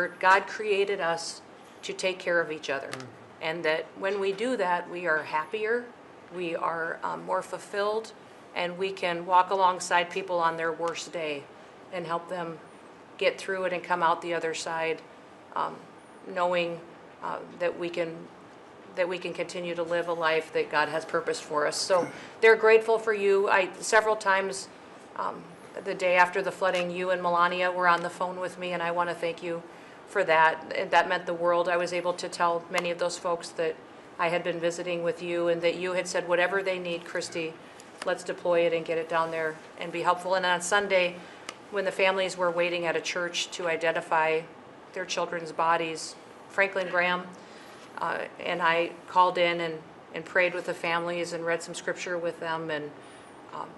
remember God created us to take care of each other. And that when we do that, we are happier, we are more fulfilled, and we can walk alongside people on their worst day and help them get through it and come out the other side, knowing that we can continue to live a life that God has purposed for us. So they're grateful for you. Several times the day after the flooding, you and Melania were on the phone with me, and I want to thank you for that. That meant the world. I was able to tell many of those folks that I had been visiting with you and that you had said, whatever they need, Christy, let's deploy it and get it down there and be helpful. And on Sunday, when the families were waiting at a church to identify their children's bodies, Franklin Graham and I called in and prayed with the families and read some scripture with them, and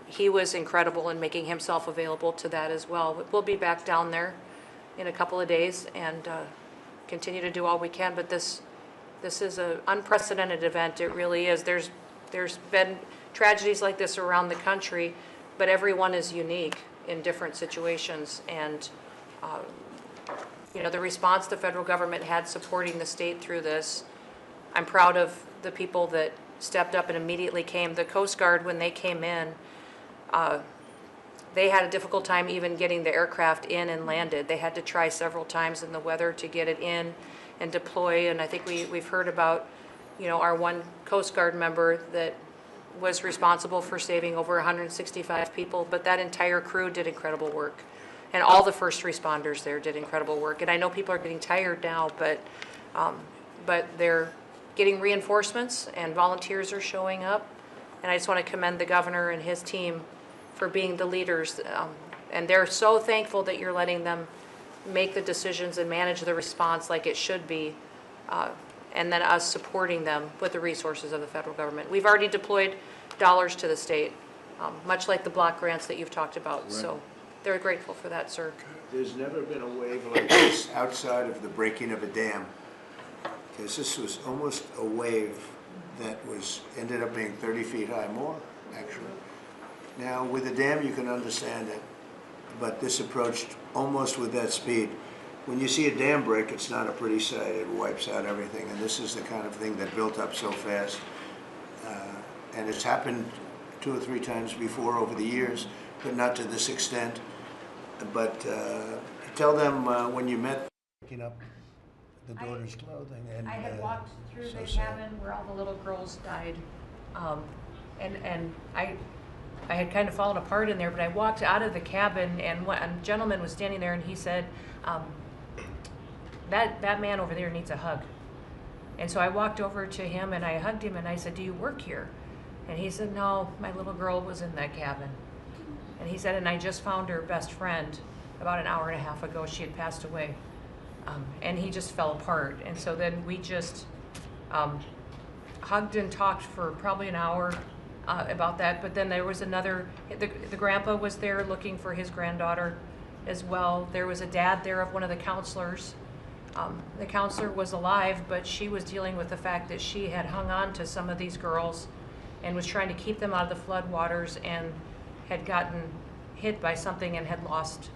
he was incredible in making himself available to that as well. We'll be back down there in a couple of days and continue to do all we can, but this is an unprecedented event. It really is. There's been tragedies like this around the country, but everyone is unique in different situations, and the response the federal government had supporting the state through this, I'm proud of the people that stepped up and immediately came. The Coast Guard, when they came in, they had a difficult time even getting the aircraft in and landed. They had to try several times in the weather to get it in and deploy, and I think we've heard about, our one Coast Guard member that was responsible for saving over 165 people, but that entire crew did incredible work. And all the first responders there did incredible work. And I know people are getting tired now, but they're getting reinforcements and volunteers are showing up. And I just want to commend the governor and his team for being the leaders. And they're so thankful that you're letting them make the decisions and manage the response like it should be. And then us supporting them with the resources of the federal government. We've already deployed dollars to the state, much like the block grants that you've talked about. Right. So they're grateful for that, sir. There's never been a wave like this outside of the breaking of a dam, because this was almost a wave that ended up being 30 feet high, more actually. Now with a dam you can understand it, but this approached almost with that speed. When you see a dam break, it's not a pretty sight. It wipes out everything, and this is the kind of thing that built up so fast. And it's happened 2 or 3 times before over the years, but not to this extent. But tell them when you met, picking up the daughter's clothing. And I had walked through the cabin where all the little girls died, and I had kind of fallen apart in there, but I walked out of the cabin, and a gentleman was standing there, and he said, that man over there needs a hug. And so I walked over to him and I hugged him and I said, do you work here? And he said, no, my little girl was in that cabin. And he said, and I just found her best friend about an hour and a half ago. She had passed away. And he just fell apart. And so then we just hugged and talked for probably an hour about that. But then there was the grandpa was there looking for his granddaughter as well. There was a dad there of one of the counselors. The counselor was alive, but she was dealing with the fact that she had hung on to some of these girls and was trying to keep them out of the floodwaters and had gotten hit by something and had lost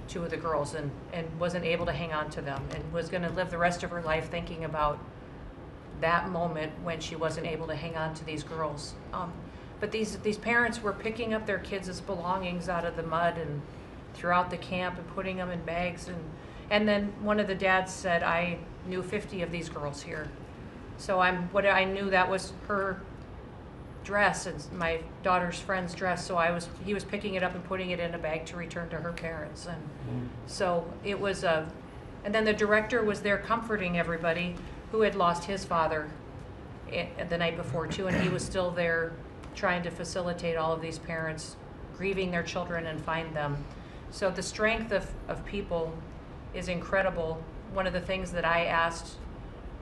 2 of the girls and wasn't able to hang on to them and was going to live the rest of her life thinking about that moment when she wasn't able to hang on to these girls. But these parents were picking up their kids' belongings out of the mud and throughout the camp and putting them in bags. And then one of the dads said, I knew 50 of these girls here. So I knew that was her dress and my daughter's friend's dress. So he was picking it up and putting it in a bag to return to her parents. And so it was and then the director was there comforting everybody who had lost his father the night before too. And he was still there trying to facilitate all of these parents grieving their children and find them. So the strength of people is incredible. One of the things that I asked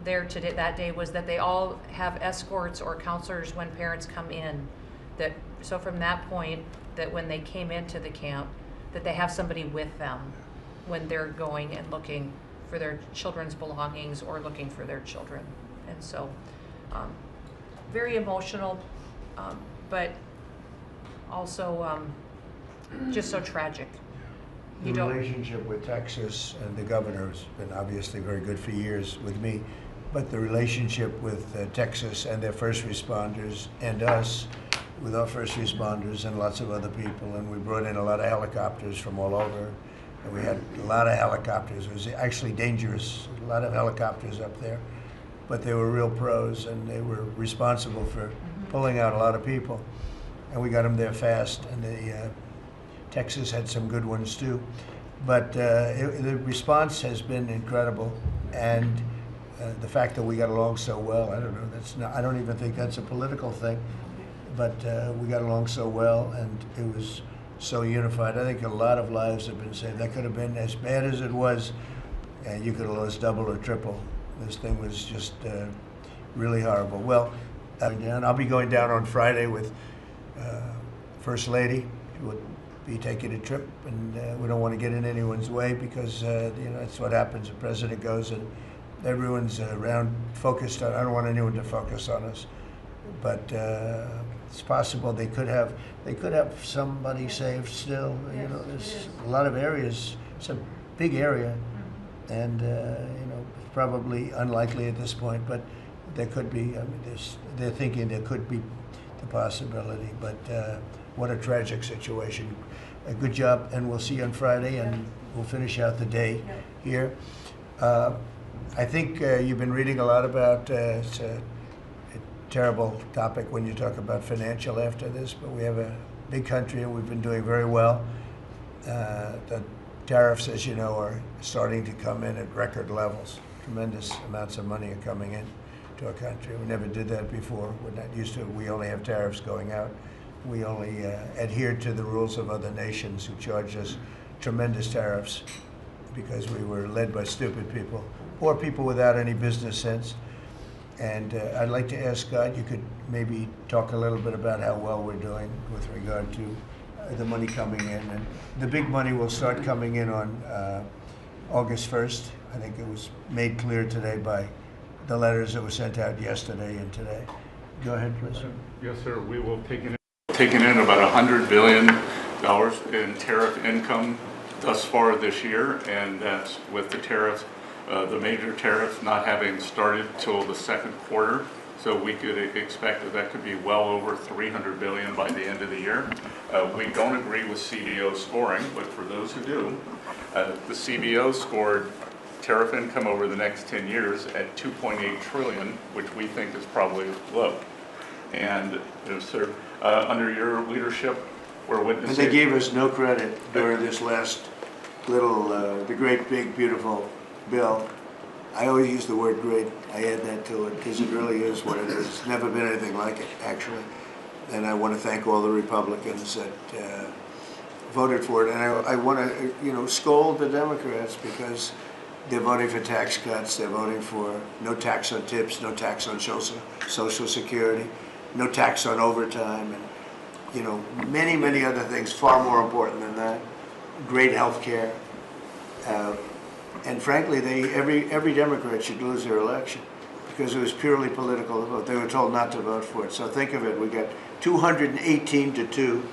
there that day was that they all have escorts or counselors when parents come in. So from that point, that when they came into the camp, that they have somebody with them when they're going and looking for their children's belongings or looking for their children. And so very emotional, but also just so tragic. you The don't. relationship with Texas and the governor has been obviously very good for years with me, but the relationship with Texas and their first responders and us, with our first responders and lots of other people, and we brought in a lot of helicopters from all over, and we had a lot of helicopters. It was actually dangerous, a lot of helicopters up there, but they were real pros, and they were responsible for pulling out a lot of people, and we got them there fast, and Texas had some good ones too. But the response has been incredible, and the fact that we got along so well, I don't know, that's not, I don't even think that's a political thing, but we got along so well, and it was so unified. I think a lot of lives have been saved. That could have been as bad as it was, and you could have lost double or triple. This thing was just really horrible. Well, I'll be going down on Friday with First Lady. She will be taking a trip, and we don't want to get in anyone's way because that's what happens. The president goes and everyone's around focused on. I don't want anyone to focus on us, but it's possible they could have somebody saved still. There's a lot of areas. It's a big area, and probably unlikely at this point, but there could be. I mean, they're thinking there could be the possibility, but what a tragic situation. A good job, and we'll see you on Friday, and we'll finish out the day here. I think you've been reading a lot about, it's a terrible topic when you talk about financial after this, but we have a big country and we've been doing very well. The tariffs, as you know, are starting to come in at record levels. Tremendous amounts of money are coming in to our country. We never did that before. We're not used to it. We only have tariffs going out. We only adhere to the rules of other nations who charge us tremendous tariffs because we were led by stupid people or people without any business sense. And I'd like to ask God, you could maybe talk a little bit about how well we're doing with regard to the money coming in. And the big money will start coming in on August 1st. I think it was made clear today by the letters that were sent out yesterday and today. Go ahead, please. Yes, sir. We will taken in about $100 billion in tariff income thus far this year, and that's with the tariffs, the major tariffs not having started till the second quarter. So we could expect that could be well over $300 billion by the end of the year. We don't agree with CBO scoring, but for those who do, the CBO scored tariff income over the next 10 years at $2.8 trillion, which we think is probably low. And sir, under your leadership, we're witnessing. And they gave us no credit during this last little, the great, big, beautiful bill. I always use the word great. I add that to it because it really is what it is. It's never been anything like it, actually. And I want to thank all the Republicans that voted for it. And I want to, scold the Democrats because they're voting for tax cuts. They're voting for no tax on tips, no tax on Social Security, no tax on overtime, and many, many other things far more important than that. Great health care. And frankly, every Democrat should lose their election because it was purely political vote. They were told not to vote for it. So think of it, we got 218 to 2,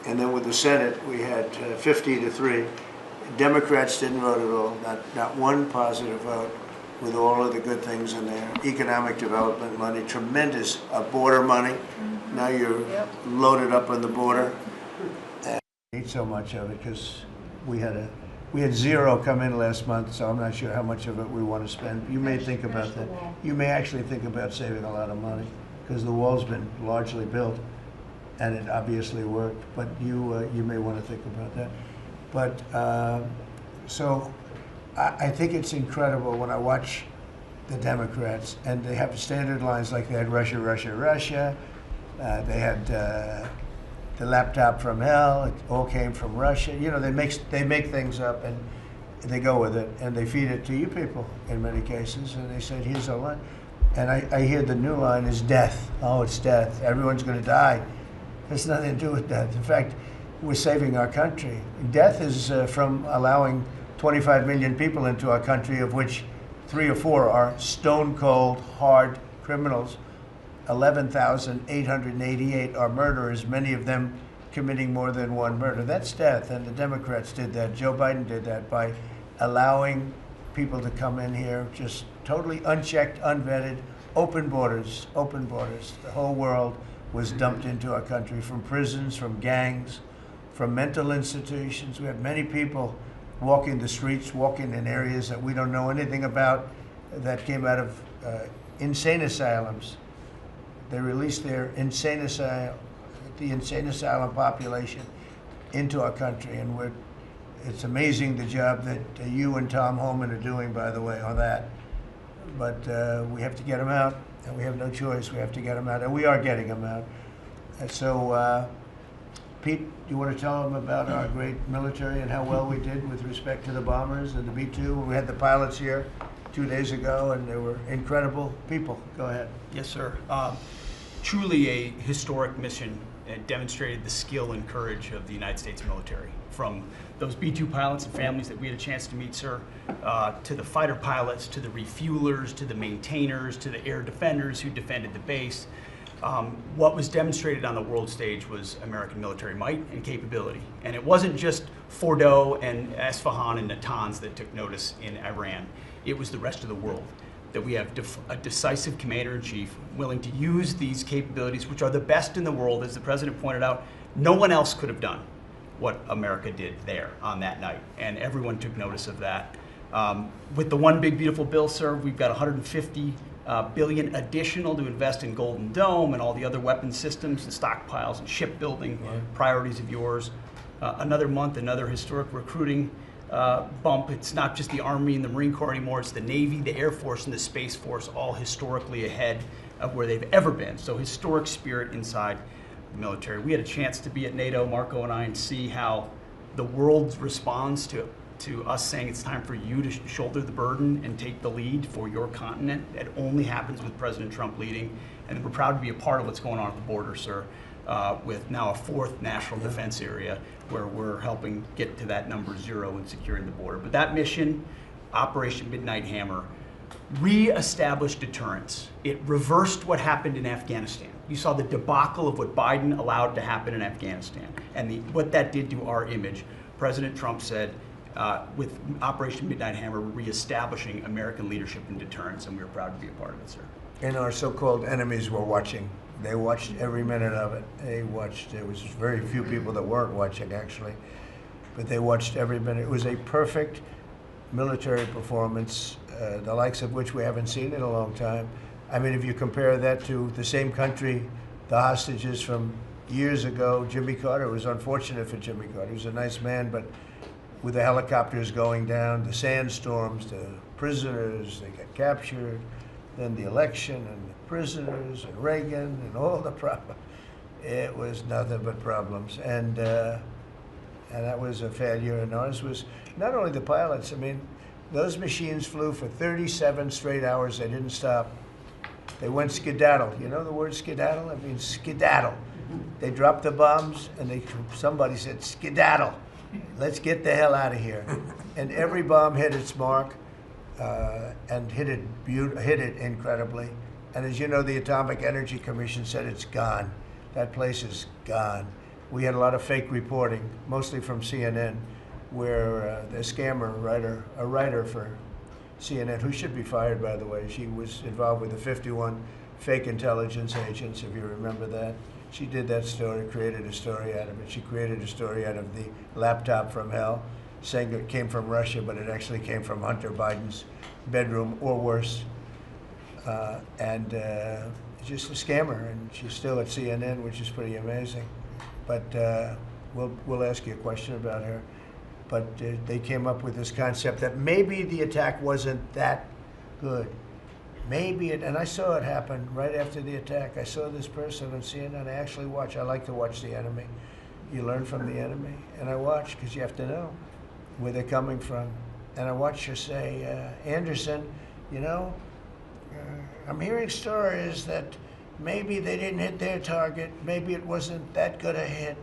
and then with the Senate, we had 50 to 3. Democrats didn't vote at all, not one positive vote, with all of the good things in there. Economic development money, tremendous border money. Now you're loaded up on the border. And we need so much of it because we had zero come in last month, so I'm not sure how much of it we want to spend. You may think about that. You may actually think about saving a lot of money because the wall's been largely built and it obviously worked, but you may want to think about that. But so I think it's incredible when I watch the Democrats, and they have standard lines like they had Russia, Russia, Russia. They had the laptop from hell. It all came from Russia. They make things up and they go with it, and they feed it to you people in many cases. And they said, here's a line. And I hear the new line is death. Oh, it's death. Everyone's going to die. There's nothing to do with death. In fact, we're saving our country. Death is from allowing 25 million people into our country, of which 3 or 4 are stone cold, hard criminals. 11,888 are murderers, many of them committing more than one murder. That's death, and the Democrats did that. Joe Biden did that by allowing people to come in here just totally unchecked, unvetted, open borders, open borders. The whole world was dumped into our country, from prisons, from gangs, from mental institutions. We have many people walking the streets, walking in areas that we don't know anything about, that came out of insane asylums. They released their insane asylum, the insane asylum population into our country, and it's amazing the job that you and Tom Homan are doing, by the way, on that. But we have to get them out, and we have no choice. We have to get them out, and we are getting them out. And so, Pete, you want to tell them about our great military and how well we did with respect to the bombers and the B-2? We had the pilots here 2 days ago, and they were incredible people. Go ahead. Yes, sir. Truly a historic mission. It demonstrated the skill and courage of the United States military. From those B-2 pilots and families that we had a chance to meet, sir, to the fighter pilots, to the refuelers, to the maintainers, to the air defenders who defended the base. What was demonstrated on the world stage was American military might and capability. And it wasn't just Fordo and Esfahan and Natanz that took notice in Iran. It was the rest of the world. That we have a decisive commander-in-chief willing to use these capabilities, which are the best in the world. As the president pointed out, no one else could have done what America did there on that night, and everyone took notice of that. With the one big beautiful bill, sir, we've got $150 billion additional to invest in Golden Dome and all the other weapon systems and stockpiles and shipbuilding priorities of yours. Another month, another historic recruiting bump. It's not just the Army and the Marine Corps anymore, it's the Navy, the Air Force, and the Space Force, all historically ahead of where they've ever been. So historic spirit inside the military. We had a chance to be at NATO, Marco and I, and see how the world responds to us saying it's time for you to shoulder the burden and take the lead for your continent. It only happens with President Trump leading, and we're proud to be a part of what's going on at the border, sir, with now a fourth national defense area where we're helping get to that number 0 and securing the border. But that mission, Operation Midnight Hammer, re-established deterrence. It reversed what happened in Afghanistan. You saw the debacle of what Biden allowed to happen in Afghanistan and what that did to our image. President Trump said, with Operation Midnight Hammer, we're reestablishing American leadership and deterrence, and we're proud to be a part of it, sir. And our so-called enemies were watching. They watched every minute of it. They watched. There was very few people that weren't watching, actually, but they watched every minute. It was a perfect military performance, the likes of which we haven't seen in a long time. I mean, if you compare that to the same country, the hostages from years ago, Jimmy Carter, it was unfortunate for Jimmy Carter. He was a nice man, but with the helicopters going down, the sandstorms, the prisoners, they got captured, then the election and the prisoners and Reagan and all the problems. It was nothing but problems. And that was a failure. And ours was not only the pilots. I mean, those machines flew for 37 straight hours. They didn't stop. They went skedaddle. You know the word skedaddle? It means skedaddle. They dropped the bombs and somebody said, skedaddle. Let's get the hell out of here. And every bomb hit its mark and hit it incredibly. And as you know, the Atomic Energy Commission said it's gone. That place is gone. We had a lot of fake reporting, mostly from CNN, where the scammer writer, a writer for CNN, who should be fired, by the way, she was involved with the 51 fake intelligence agents, if you remember that. She did that story, created a story out of it. She created a story out of the laptop from hell, saying it came from Russia, but it actually came from Hunter Biden's bedroom, or worse. Just a scammer, and she's still at CNN, which is pretty amazing. But we'll ask you a question about her. But they came up with this concept that maybe the attack wasn't that good. Maybe it, and I saw it happen right after the attack. I saw this person on CNN. I like to watch the enemy. You learn from the enemy. And I watch because you have to know where they're coming from. And I watched her say, Anderson, you know, I'm hearing stories that maybe they didn't hit their target. Maybe it wasn't that good a hit.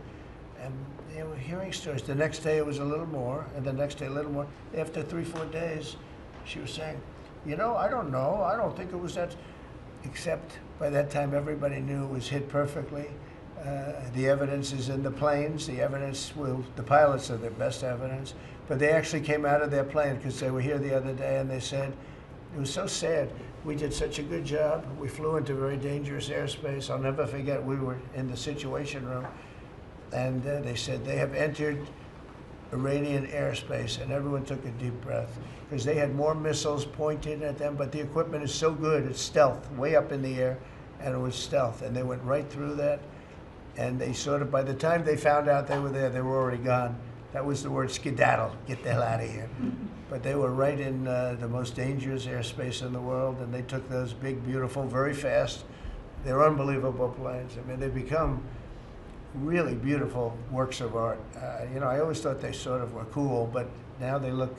And they were hearing stories. The next day it was a little more, and the next day a little more. After 3-4 days, she was saying, you know, I don't know. I don't think it was that. Except by that time, everybody knew it was hit perfectly. The evidence is in the planes. The pilots are their best evidence. But they actually came out of their plane because they were here the other day and they said, it was so sad. We did such a good job. We flew into very dangerous airspace. I'll never forget, we were in the Situation Room and they said they have entered Iranian airspace, and everyone took a deep breath because they had more missiles pointed at them, but the equipment is so good, it's stealth, way up in the air, and it was stealth, and they went right through that, and they sort of, by the time they found out they were there, they were already gone. That was the word skedaddle, get the hell out of here. But they were right in the most dangerous airspace in the world, and they took those big, beautiful, very fast, they're unbelievable planes. I mean, they become really beautiful works of art. You know, I always thought they sort of were cool, but now they look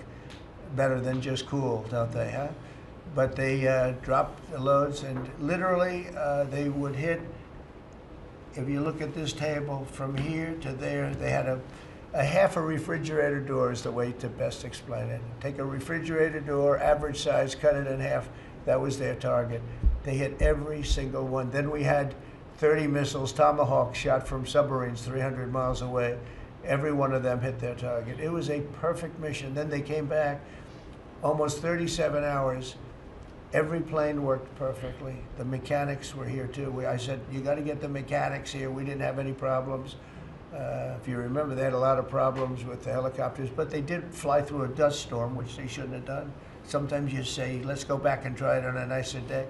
better than just cool, don't they, huh? But they dropped the loads, and literally they would hit, if you look at this table, from here to there, they had a half a refrigerator door is the way to best explain it. Take a refrigerator door, average size, cut it in half. That was their target. They hit every single one. Then we had 30 missiles, Tomahawk, shot from submarines 300 miles away. Every one of them hit their target. It was a perfect mission. Then they came back, almost 37 hours. Every plane worked perfectly. The mechanics were here too. I said, you got to get the mechanics here. We didn't have any problems. If you remember, they had a lot of problems with the helicopters, but they did fly through a dust storm, which they shouldn't have done. Sometimes you say, let's go back and try it on a nicer day.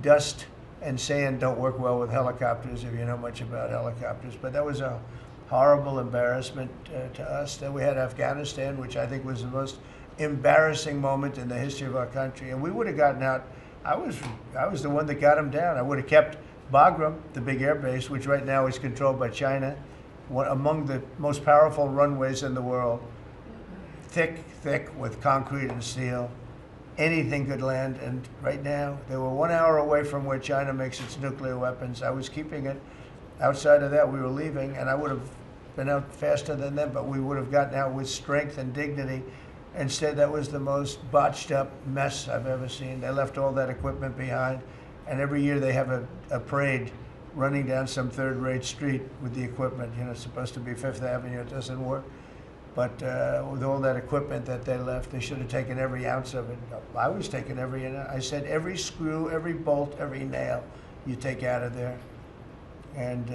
Dust and sand don't work well with helicopters if you know much about helicopters, but that was a horrible embarrassment to us. Then we had Afghanistan, which I think was the most embarrassing moment in the history of our country, and we would have gotten out. I was the one that got them down. I would have kept Bagram, the big air base, which right now is controlled by China, among the most powerful runways in the world, thick with concrete and steel. Anything could land, and right now, they were 1 hour away from where China makes its nuclear weapons. I was keeping it. Outside of that, we were leaving, and I would have been out faster than them, but we would have gotten out with strength and dignity. Instead, that was the most botched up mess I've ever seen. They left all that equipment behind, and every year they have a parade running down some third-rate street with the equipment. You know, it's supposed to be Fifth Avenue, it doesn't work. But with all that equipment that they left, they should have taken every ounce of it. I was taking every ounce. I said every screw, every bolt, every nail you take out of there. And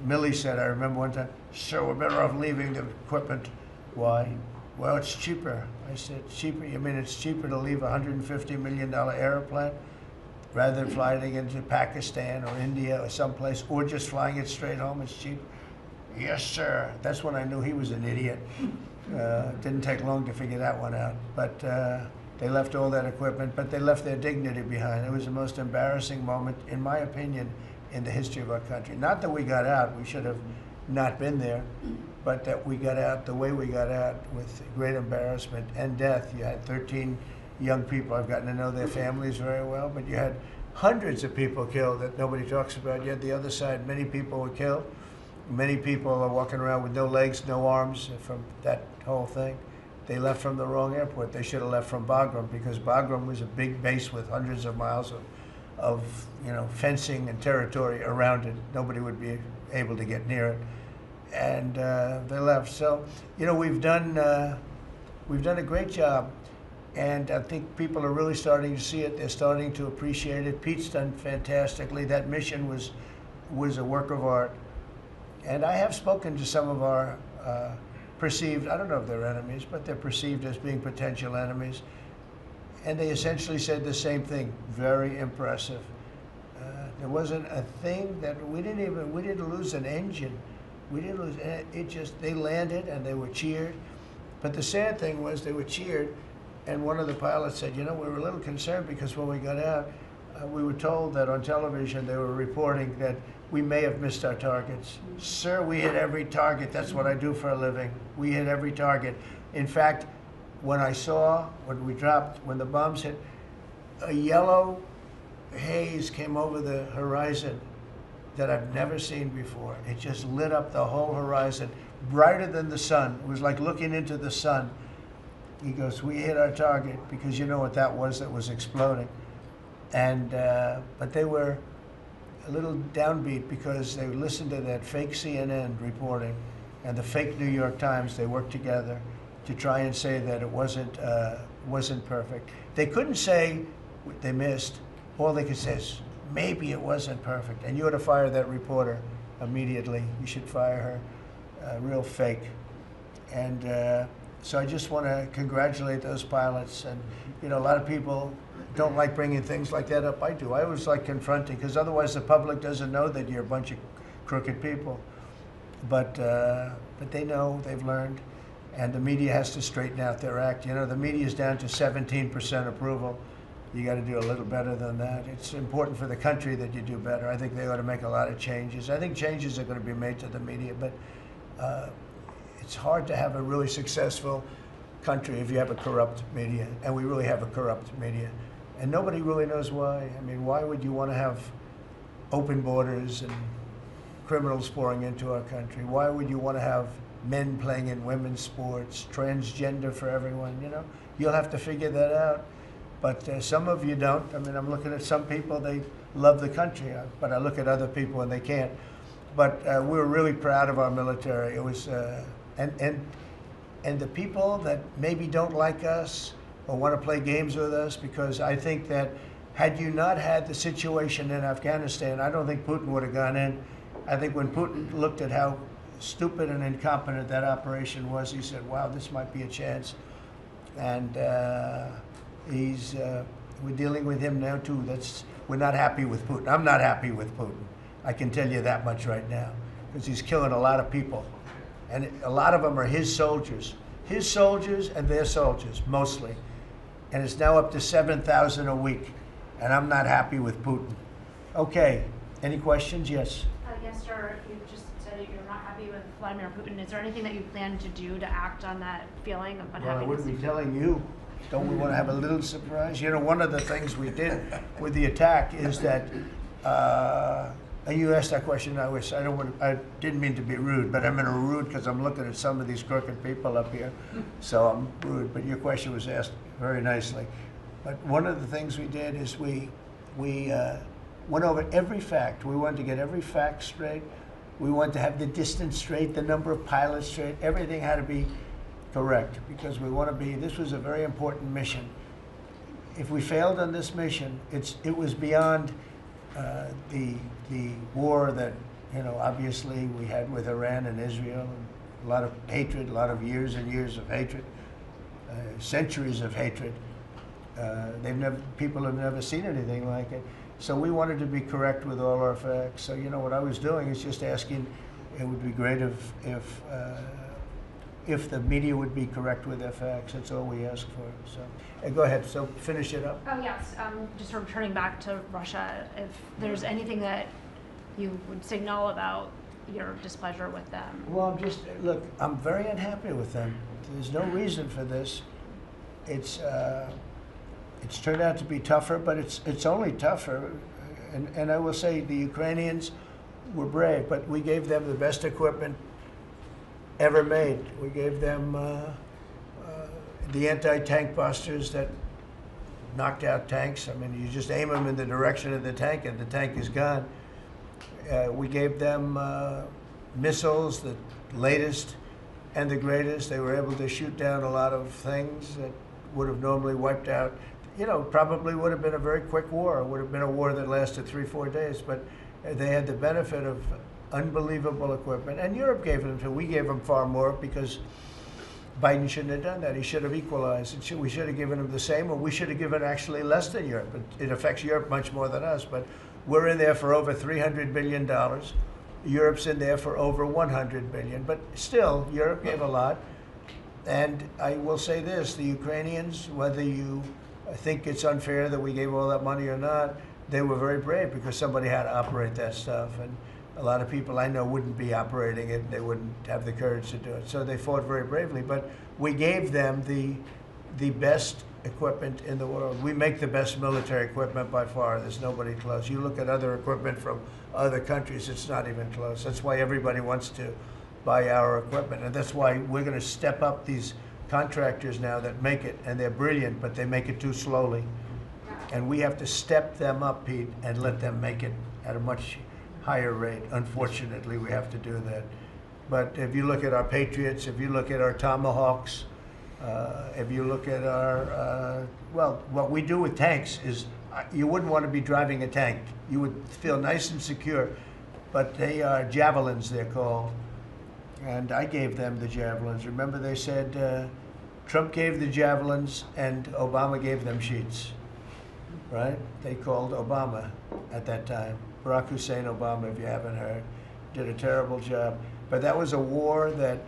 Millie said, I remember one time, sir, we're better off leaving the equipment. Why? Well, it's cheaper. I said, cheaper? You mean it's cheaper to leave a $150 million airplane rather than flying it into Pakistan or India or someplace, or just flying it straight home? It's cheaper. Yes, sir. That's when I knew he was an idiot. Didn't take long to figure that one out. But they left all that equipment, but they left their dignity behind. It was the most embarrassing moment, in my opinion, in the history of our country. Not that we got out. We should have not been there, but that we got out the way we got out, with great embarrassment and death. You had 13 young people. I've gotten to know their families very well, but you had hundreds of people killed that nobody talks about. Yet the other side, many people were killed. Many people are walking around with no legs, no arms from that whole thing. They left from the wrong airport. They should have left from Bagram, because Bagram was a big base with hundreds of miles of fencing and territory around it. Nobody would be able to get near it, and they left. So we've done a great job, and I think people are really starting to see it. They're starting to appreciate it. Pete's done fantastically. That mission was a work of art. And I have spoken to some of our perceived, I don't know if they're enemies, but they're perceived as being potential enemies. And they essentially said the same thing, very impressive. There wasn't a thing that we didn't lose an engine. We didn't lose, they landed and they were cheered. But the sad thing was they were cheered, and one of the pilots said, we were a little concerned because when we got out, we were told that on television they were reporting that we may have missed our targets. Sir, we hit every target. That's what I do for a living. We hit every target. In fact, when the bombs hit, a yellow haze came over the horizon that I've never seen before. It just lit up the whole horizon, brighter than the sun. It was like looking into the sun. He goes, we hit our target, because you know what that was exploding. And but they were a little downbeat because they listened to that fake CNN reporting and the fake New York Times. They worked together to try and say that it wasn't perfect. They couldn't say they missed. All they could say is, maybe it wasn't perfect. And you ought to fire that reporter immediately. You should fire her. Real fake. And so I just want to congratulate those pilots. And, you know, a lot of people don't like bringing things like that up. I do. I always like confronting, because otherwise the public doesn't know that you're a bunch of crooked people. But they know, they've learned. And the media has to straighten out their act. You know, the media is down to 17% approval. You got to do a little better than that. It's important for the country that you do better. I think they ought to make a lot of changes. I think changes are going to be made to the media, but it's hard to have a really successful country if you have a corrupt media, and we really have a corrupt media. And nobody really knows why. I mean, why would you want to have open borders and criminals pouring into our country? Why would you want to have men playing in women's sports, transgender for everyone, you know? You'll have to figure that out. But some of you don't. I mean, I'm looking at some people, they love the country, but I look at other people and they can't. But we were really proud of our military. It was, and the people that maybe don't like us or want to play games with us, because I think that had you not had the situation in Afghanistan, I don't think Putin would have gone in. I think when Putin looked at how stupid and incompetent that operation was, he said, wow, this might be a chance. And we're dealing with him now too. We're not happy with Putin. I'm not happy with Putin. I can tell you that much right now, because he's killing a lot of people. And a lot of them are his soldiers and their soldiers, mostly. And it's now up to 7,000 a week. And I'm not happy with Putin. Okay, any questions? Yes. Yes, sir. You just said that you're not happy with Vladimir Putin. Is there anything that you plan to do to act on that feeling of unhappiness? Well, I wouldn't be telling you. Don't we want to have a little surprise? You know, one of the things we did with the attack is that, and you asked that question, I didn't mean to be rude, but I'm in a rude because I'm looking at some of these crooked people up here, so I'm rude, but your question was asked very nicely. But one of the things we did is we went over every fact. We wanted to get every fact straight. We wanted to have the distance straight, the number of pilots straight. Everything had to be correct, because we want to be, this was a very important mission. If we failed on this mission, it was beyond the war that, you know, obviously we had with Iran and Israel, and a lot of hatred, a lot of years and years of hatred, centuries of hatred. People have never seen anything like it. So we wanted to be correct with all our facts. So, you know, what I was doing is just asking, it would be great if the media would be correct with their facts. That's all we ask for. So, go ahead. So finish it up. Oh, yes. Just returning back to Russia, if there's anything that you would signal about your displeasure with them. Well, look, I'm very unhappy with them. There's no reason for this. It's turned out to be tougher, but it's only tougher. And I will say the Ukrainians were brave, but we gave them the best equipment ever made. We gave them the anti-tank busters that knocked out tanks. I mean, you just aim them in the direction of the tank and the tank is gone. We gave them missiles, the latest and the greatest. They were able to shoot down a lot of things that would have normally wiped out. You know, probably would have been a very quick war. It would have been a war that lasted 3-4 days, but they had the benefit of unbelievable equipment. And Europe gave them too. We gave them far more because Biden shouldn't have done that. He should have equalized. We should have given them the same, or we should have given actually less than Europe. It affects Europe much more than us, but we're in there for over $300 billion. Europe's in there for over $100 billion, but still, Europe gave a lot. And I will say this, the Ukrainians, whether you think it's unfair that we gave all that money or not, they were very brave because somebody had to operate that stuff. And a lot of people I know wouldn't be operating it. They wouldn't have the courage to do it. So they fought very bravely. But we gave them the best equipment in the world. We make the best military equipment by far. There's nobody close. You look at other equipment from other countries, it's not even close. That's why everybody wants to buy our equipment. And that's why we're going to step up these contractors now that make it, and they're brilliant, but they make it too slowly. And we have to step them up, Pete, and let them make it at a much higher rate. Unfortunately, we have to do that. But if you look at our Patriots, if you look at our Tomahawks, if you look at our, well, what we do with tanks is, you wouldn't want to be driving a tank. You would feel nice and secure, but they are javelins, they're called. And I gave them the javelins. Remember they said Trump gave the javelins and Obama gave them sheets, right? They called Obama at that time. Barack Hussein Obama, if you haven't heard, did a terrible job. But that was a war that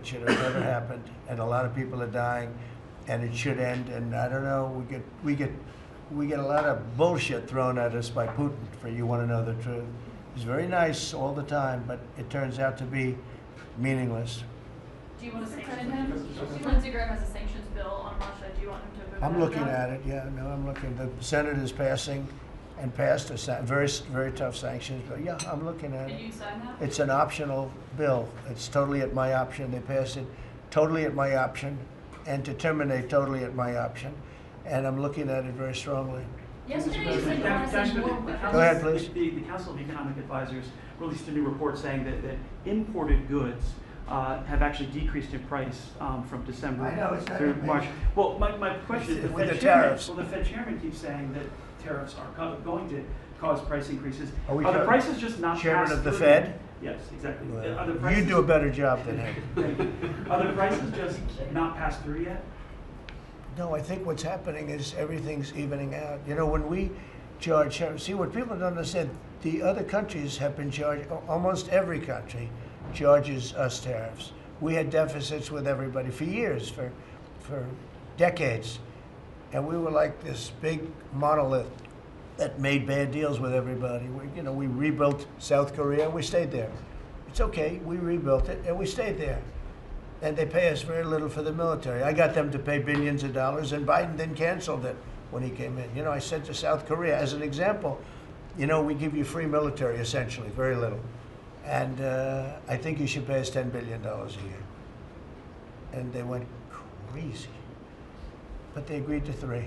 should have never happened, and a lot of people are dying, and it should end. And I don't know, we get a lot of bullshit thrown at us by Putin, for you want to know the truth. He's very nice all the time, but it turns out to be meaningless. Do you want to sanction him? Lindsey Graham has a sanctions bill on Russia. Do you want him to vote? I'm looking at it, yeah, no, I'm looking. The Senate is passing and passed a very, very tough sanctions bill. Yeah, I'm looking at it. Can you sign that? It's an optional bill. It's totally at my option. They passed it totally at my option, and to terminate totally at my option. And I'm looking at it very strongly. Yesterday you said you want to see more. Go ahead, please. The Council of Economic Advisors released a new report saying that imported goods have actually decreased in price from December I know, it's not through amazing. March. Well, my question is, With the tariffs. Well, the Fed chairman keeps saying that tariffs are going to cause price increases. Are we the prices just not Chairman passed of the through? Fed? Yes, exactly. Well, Are the prices, you do a better job than him. Are the prices just not passed through yet? No, I think what's happening is everything's evening out. You know, when we charge, see, what people don't understand, the other countries have been charged, almost every country charges us tariffs. We had deficits with everybody for years, for decades. And we were like this big monolith that made bad deals with everybody. We rebuilt South Korea and we stayed there. It's okay, we rebuilt it and we stayed there. And they pay us very little for the military. I got them to pay billions of dollars, and Biden then canceled it when he came in. I said to South Korea, as an example, we give you free military, essentially, very little. And I think you should pay us $10 billion a year. And they went crazy. But they agreed to 3.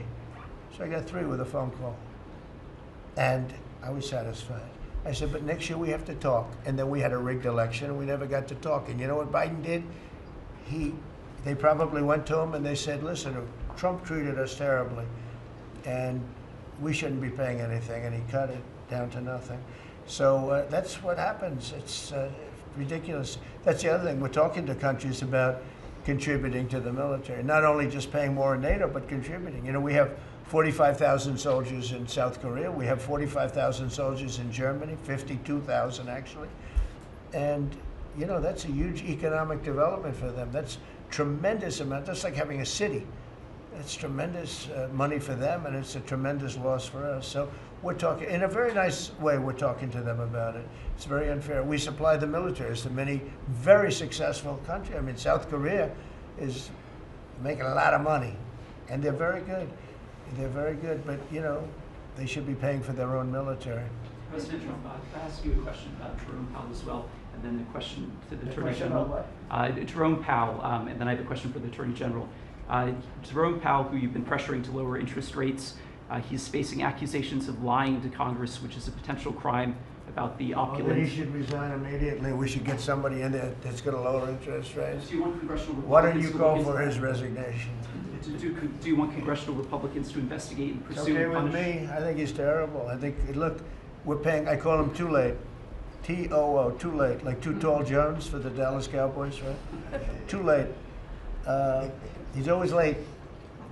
So I got 3 with a phone call. And I was satisfied. I said, but next year we have to talk. And then we had a rigged election, and we never got to talk. And you know what Biden did? They probably went to him and they said, listen, Trump treated us terribly and we shouldn't be paying anything, and he cut it down to nothing. So that's what happens. It's ridiculous. That's the other thing. We're talking to countries about contributing to the military, not only just paying more in NATO, but contributing. We have 45,000 soldiers in South Korea. We have 45,000 soldiers in Germany, 52,000 actually. And that's a huge economic development for them. That's tremendous amount. That's like having a city. It's tremendous money for them, and it's a tremendous loss for us. So we're talking, in a very nice way, we're talking to them about it. It's very unfair. We supply the militaries to many very successful countries. I mean, South Korea is making a lot of money, and they're very good. They're very good, but, they should be paying for their own military. President Trump, can I ask you a question about Jerome Powell as well, and then a question to the Attorney General? Jerome Powell, and then I have a question for the Attorney General. Jerome Powell, who you've been pressuring to lower interest rates, he's facing accusations of lying to Congress, which is a potential crime about the opulent. He should resign immediately. We should get somebody in there that's going to lower interest rates. Do you want congressional Why don't Republicans you to call look for into his resignation? Do you want congressional Republicans to investigate and It's pursue okay and with punish? me. I think he's terrible. I think, look, we're paying, I call him Too Late. T-O-O, Too Late, like Too Tall Jones for the Dallas Cowboys, right? Too late. He's always late.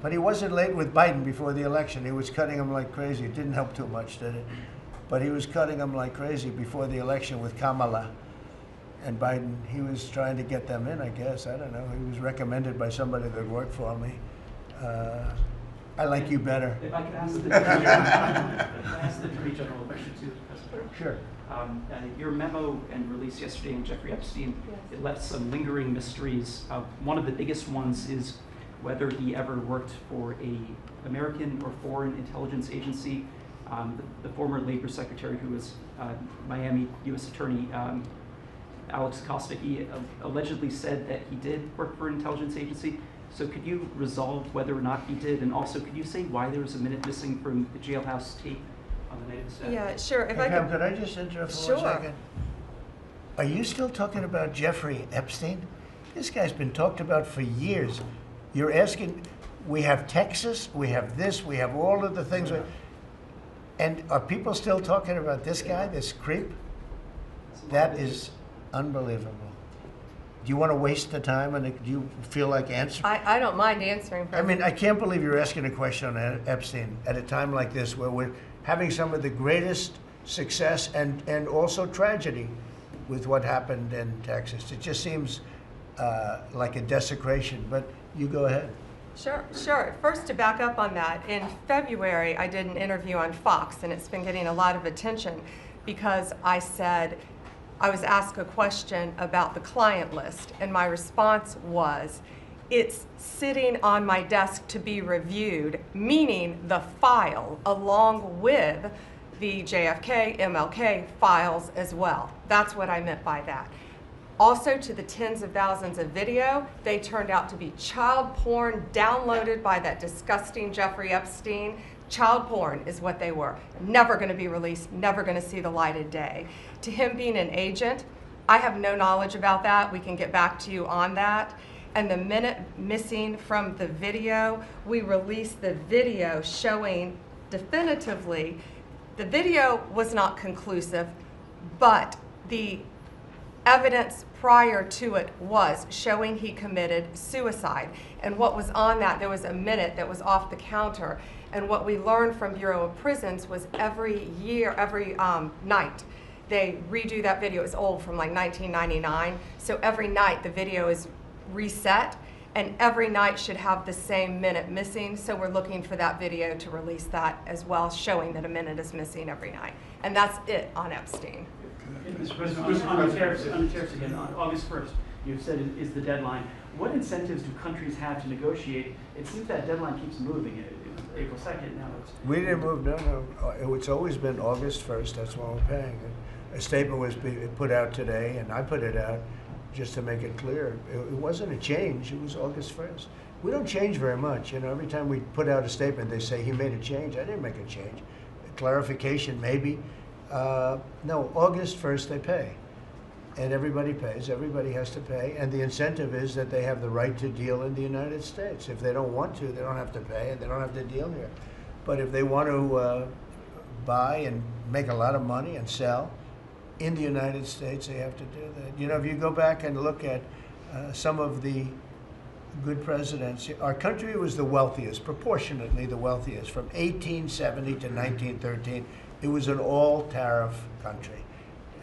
But he wasn't late with Biden before the election. He was cutting him like crazy. It didn't help too much, did it? But he was cutting him like crazy before the election with Kamala and Biden. He was trying to get them in, I guess. I don't know. He was recommended by somebody that worked for me. I like you better. If I could ask the Attorney General a question too, President. Sure. Your memo and release yesterday on Jeffrey Epstein, it left some lingering mysteries. One of the biggest ones is whether he ever worked for an American or foreign intelligence agency. The former Labor Secretary, who was Miami U.S. Attorney Alex Acosta, he allegedly said that he did work for an intelligence agency. So could you resolve whether or not he did? And also, could you say why there was a minute missing from the jailhouse tape on the night of the stabbing? Yeah, sure. If I Hey, Pam, could, could I just interrupt for Sure. 1 second? Are you still talking about Jeffrey Epstein? This guy's been talked about for years. You're asking, we have Texas, we have this, we have all of the things. And are people still talking about this guy, this creep? That is unbelievable. Do you want to waste the time and do you feel like answering? I don't mind answering. I mean, I can't believe you're asking a question on Epstein at a time like this where we're having some of the greatest success and also tragedy with what happened in Texas. It just seems like a desecration, but you go ahead. Sure. First, to back up on that, in February, I did an interview on Fox, and it's been getting a lot of attention because I said, I was asked a question about the client list, and my response was, it's sitting on my desk to be reviewed, meaning the file along with the JFK, MLK files as well. That's what I meant by that. Also, to the tens of thousands of video, they turned out to be child porn downloaded by that disgusting Jeffrey Epstein. Child porn is what they were. Never going to be released, never going to see the light of day. To him being an agent, I have no knowledge about that. We can get back to you on that. And the minute missing from the video, we released the video showing definitively the video was not conclusive, but the evidence prior to it was showing he committed suicide. And what was on that, there was a minute that was off the counter. And what we learned from Bureau of Prisons was every night, they redo that video. It's old, from like 1999. So every night the video is reset, and every night should have the same minute missing. So we're looking for that video to release that as well, showing that a minute is missing every night. And that's it on Epstein. Mr. President, on the tariffs again, on August 1st, you've said is the deadline. What incentives do countries have to negotiate? It seems that deadline keeps moving. It was April 2nd, now it's... We didn't move, no. It's always been August 1st, that's when we're paying. A statement was put out today, and I put it out just to make it clear. It wasn't a change, it was August 1st. We don't change very much, every time we put out a statement, they say he made a change. I didn't make a change. A clarification, maybe. No, August 1st they pay. And everybody pays, everybody has to pay, and the incentive is that they have the right to deal in the United States. If they don't want to, they don't have to pay, and they don't have to deal here. But if they want to buy and make a lot of money and sell in the United States, they have to do that. If you go back and look at some of the good presidents, our country was the wealthiest, proportionately the wealthiest, from 1870 to 1913. It was an all-tariff country.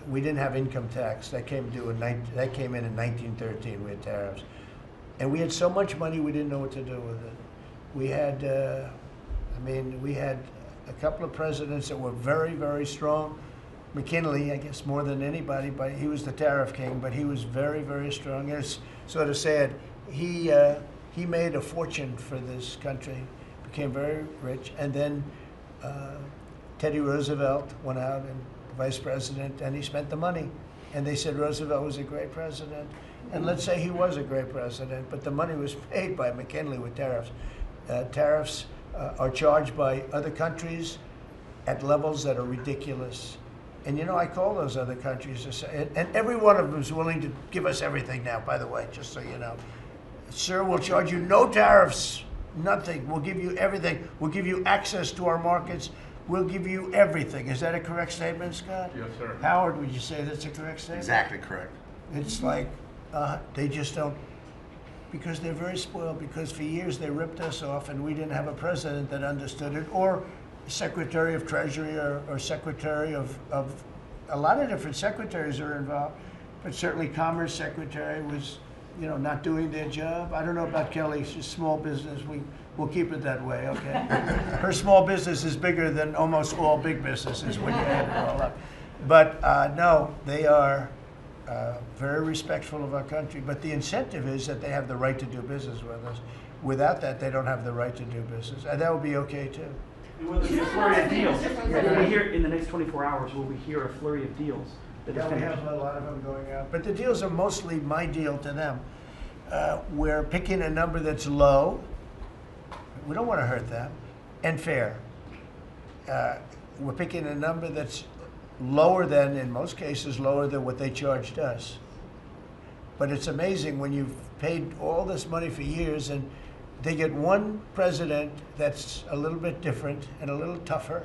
We didn't have income tax. That came in in 1913. We had tariffs. And we had so much money we didn't know what to do with it. We had, we had a couple of presidents that were very, very strong. McKinley, I guess, more than anybody, but he was the tariff king, but he was very, very strong. It's sort of sad. He made a fortune for this country, became very rich, and then Teddy Roosevelt went out and vice president, and he spent the money. And they said Roosevelt was a great president. And let's say he was a great president, but the money was paid by McKinley with tariffs. Tariffs are charged by other countries at levels that are ridiculous. And I call those other countries to say, and every one of them is willing to give us everything now, by the way, just so you know. Sir, we'll charge you no tariffs, nothing. We'll give you everything. We'll give you access to our markets. We'll give you everything. Is that a correct statement, Scott? Yes, sir. Howard, would you say that's a correct statement? Exactly correct. It's like they just don't, because they're very spoiled, because for years they ripped us off and we didn't have a president that understood it, or Secretary of Treasury or Secretary of a lot of different secretaries are involved, but certainly Commerce Secretary was, not doing their job. I don't know about Kelly, she's small business. We'll keep it that way, okay? Her small business is bigger than almost all big businesses when you add it all up. But no, they are very respectful of our country. But the incentive is that they have the right to do business with us. Without that, they don't have the right to do business. And that would be okay, too. And will there be a flurry of deals? Will we hear, in the next 24 hours, will we hear a flurry of deals? Yeah, we have a lot of them going out. But the deals are mostly my deal to them. we're picking a number that's low. We don't want to hurt them, and fair. We're picking a number that's lower than, in most cases, lower than what they charged us. But it's amazing when you've paid all this money for years and they get one president that's a little bit different and a little tougher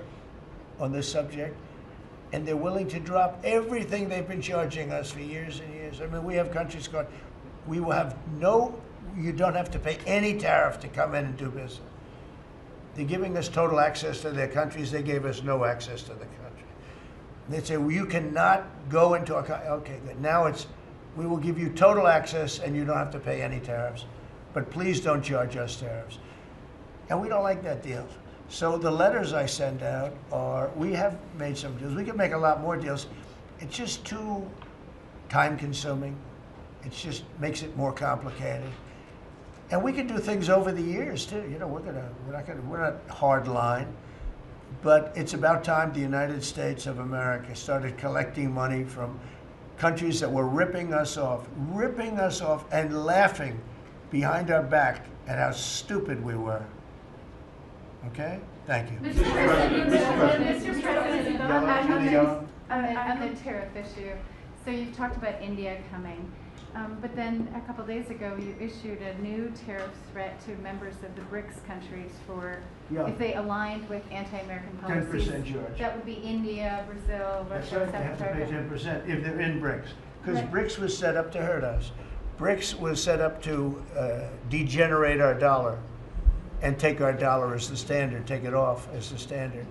on this subject, and they're willing to drop everything they've been charging us for years and years. I mean, we have countries going, we will have you don't have to pay any tariff to come in and do business. They're giving us total access to their countries. They gave us no access to the country. They say, well, you cannot go into our country. Okay, good. Now it's, we will give you total access and you don't have to pay any tariffs. But please don't charge us tariffs. And we don't like that deal. So the letters I send out are, we have made some deals. We can make a lot more deals. It's just too time consuming. It just makes it more complicated. And we can do things over the years too. You know, we're not hard line. But it's about time the United States of America started collecting money from countries that were ripping us off and laughing behind our back at how stupid we were. Okay? Thank you. Mr. President, on the tariff issue, so you've talked about India coming, but then a couple days ago you issued a new tariff threat to members of the BRICS countries for if they aligned with anti-American policies. 10% charge. That would be India, Brazil, Russia, They have to pay South Africa. 10% if they're in BRICS. Because Right. BRICS was set up to hurt us. BRICS was set up to degenerate our dollar and take our dollar as the standard, take it off as the standard.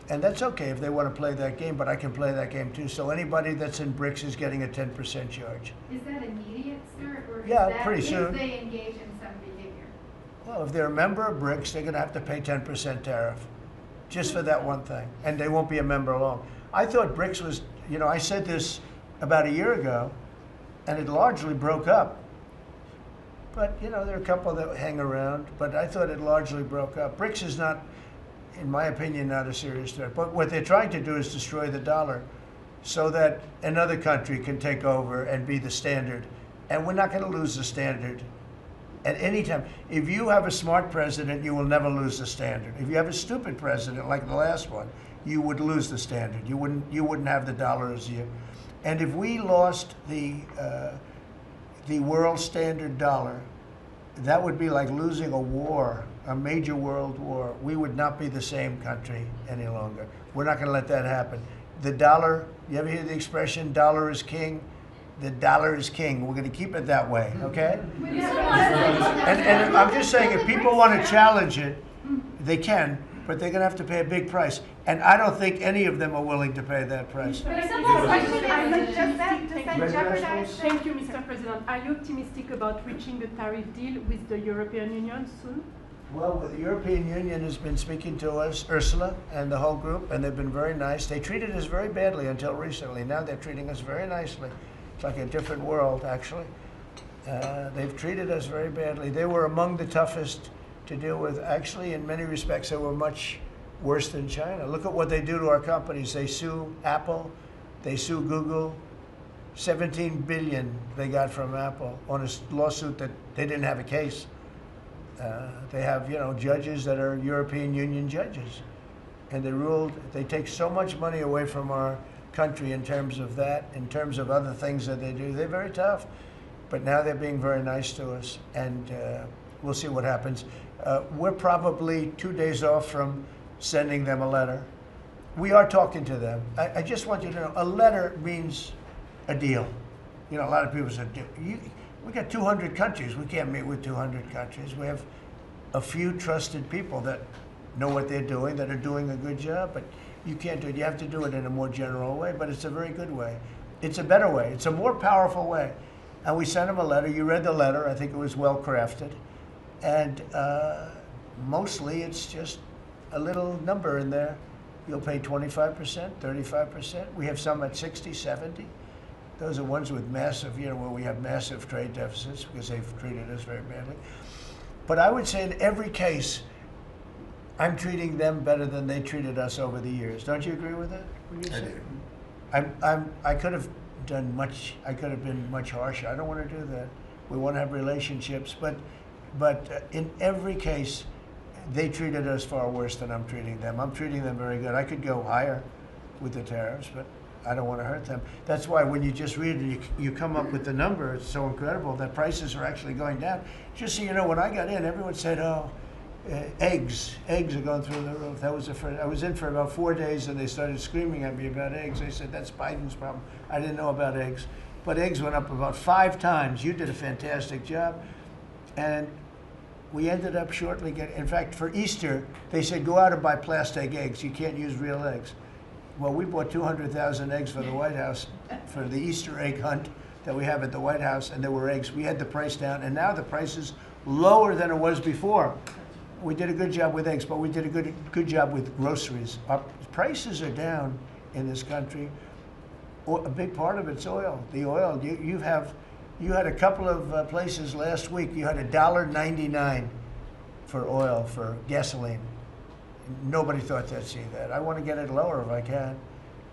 And that's okay if they want to play that game, but I can play that game too. So anybody that's in BRICS is getting a 10% charge. Is that immediate, sir, or Yeah, is that pretty if soon. they engage in some behavior? Well, if they're a member of BRICS, they're going to have to pay 10% tariff just for that one thing. And they won't be a member long. I thought BRICS was, you know, I said this about a year ago, and it largely broke up. But, you know, there are a couple that hang around, but I thought it largely broke up. BRICS is not, in my opinion, not a serious threat. But what they're trying to do is destroy the dollar so that another country can take over and be the standard. And we're not going to lose the standard at any time. If you have a smart president, you will never lose the standard. If you have a stupid president, like the last one, you would lose the standard. You wouldn't have the dollar as you. And if we lost the world standard dollar, that would be like losing a war, a major world war. We would not be the same country any longer. We're not going to let that happen. The dollar, you ever hear the expression, dollar is king? The dollar is king. We're going to keep it that way, okay? And I'm just saying, if people want to challenge it, they can, but they're going to have to pay a big price. And I don't think any of them are willing to pay that price. But does that jeopardize? Thank you, Mr. President. Are you optimistic about reaching the tariff deal with the European Union soon? Well, the European Union has been speaking to us, Ursula and the whole group, and they've been very nice. They treated us very badly until recently. Now they're treating us very nicely. It's like a different world, actually. They've treated us very badly. They were among the toughest to deal with. Actually, in many respects, they were much worse than China. Look at what they do to our companies. They sue Apple, they sue Google. 17 billion they got from Apple on a lawsuit that they didn't have a case. They have, you know, judges that are European Union judges, and they ruled. They take so much money away from our country in terms of that, in terms of other things that they do. They're very tough, but now they're being very nice to us, and we'll see what happens. We're probably 2 days off from sending them a letter. We are talking to them. I just want you to know, a letter means a deal. You know, a lot of people say, we got 200 countries. We can't meet with 200 countries. We have a few trusted people that know what they're doing, that are doing a good job, but you can't do it. You have to do it in a more general way, but it's a very good way. It's a better way. It's a more powerful way. And we sent them a letter. You read the letter. I think it was well crafted. And mostly it's just a little number in there. You'll pay 25%, 35%. We have some at 60, 70. Those are ones with massive, you know, where we have massive trade deficits because they've treated us very badly. But I would say in every case, I'm treating them better than they treated us over the years. Don't you agree with that? I do. I could have done much. I could have been much harsher. I don't want to do that. We want to have relationships, but in every case, they treated us far worse than I'm treating them. I'm treating them very good. I could go higher with the tariffs, but I don't want to hurt them. That's why when you just read it, you come up with the number. It's so incredible that prices are actually going down. Just so you know, when I got in, everyone said, oh, eggs are going through the roof. That was I was in for about 4 days, and they started screaming at me about eggs. They said, that's Biden's problem. I didn't know about eggs. But eggs went up about 5 times. You did a fantastic job. And we ended up shortly getting, in fact, for Easter, they said, go out and buy plastic eggs. You can't use real eggs. Well, we bought 200,000 eggs for the White House for the Easter egg hunt that we have at the White House, and there were eggs. We had the price down, and now the price is lower than it was before. We did a good job with eggs, but we did a good job with groceries. Our prices are down in this country. A big part of it's oil. The oil, you had a couple of places last week, you had $1.99 for oil, for gasoline. Nobody thought they'd see that. I want to get it lower if I can,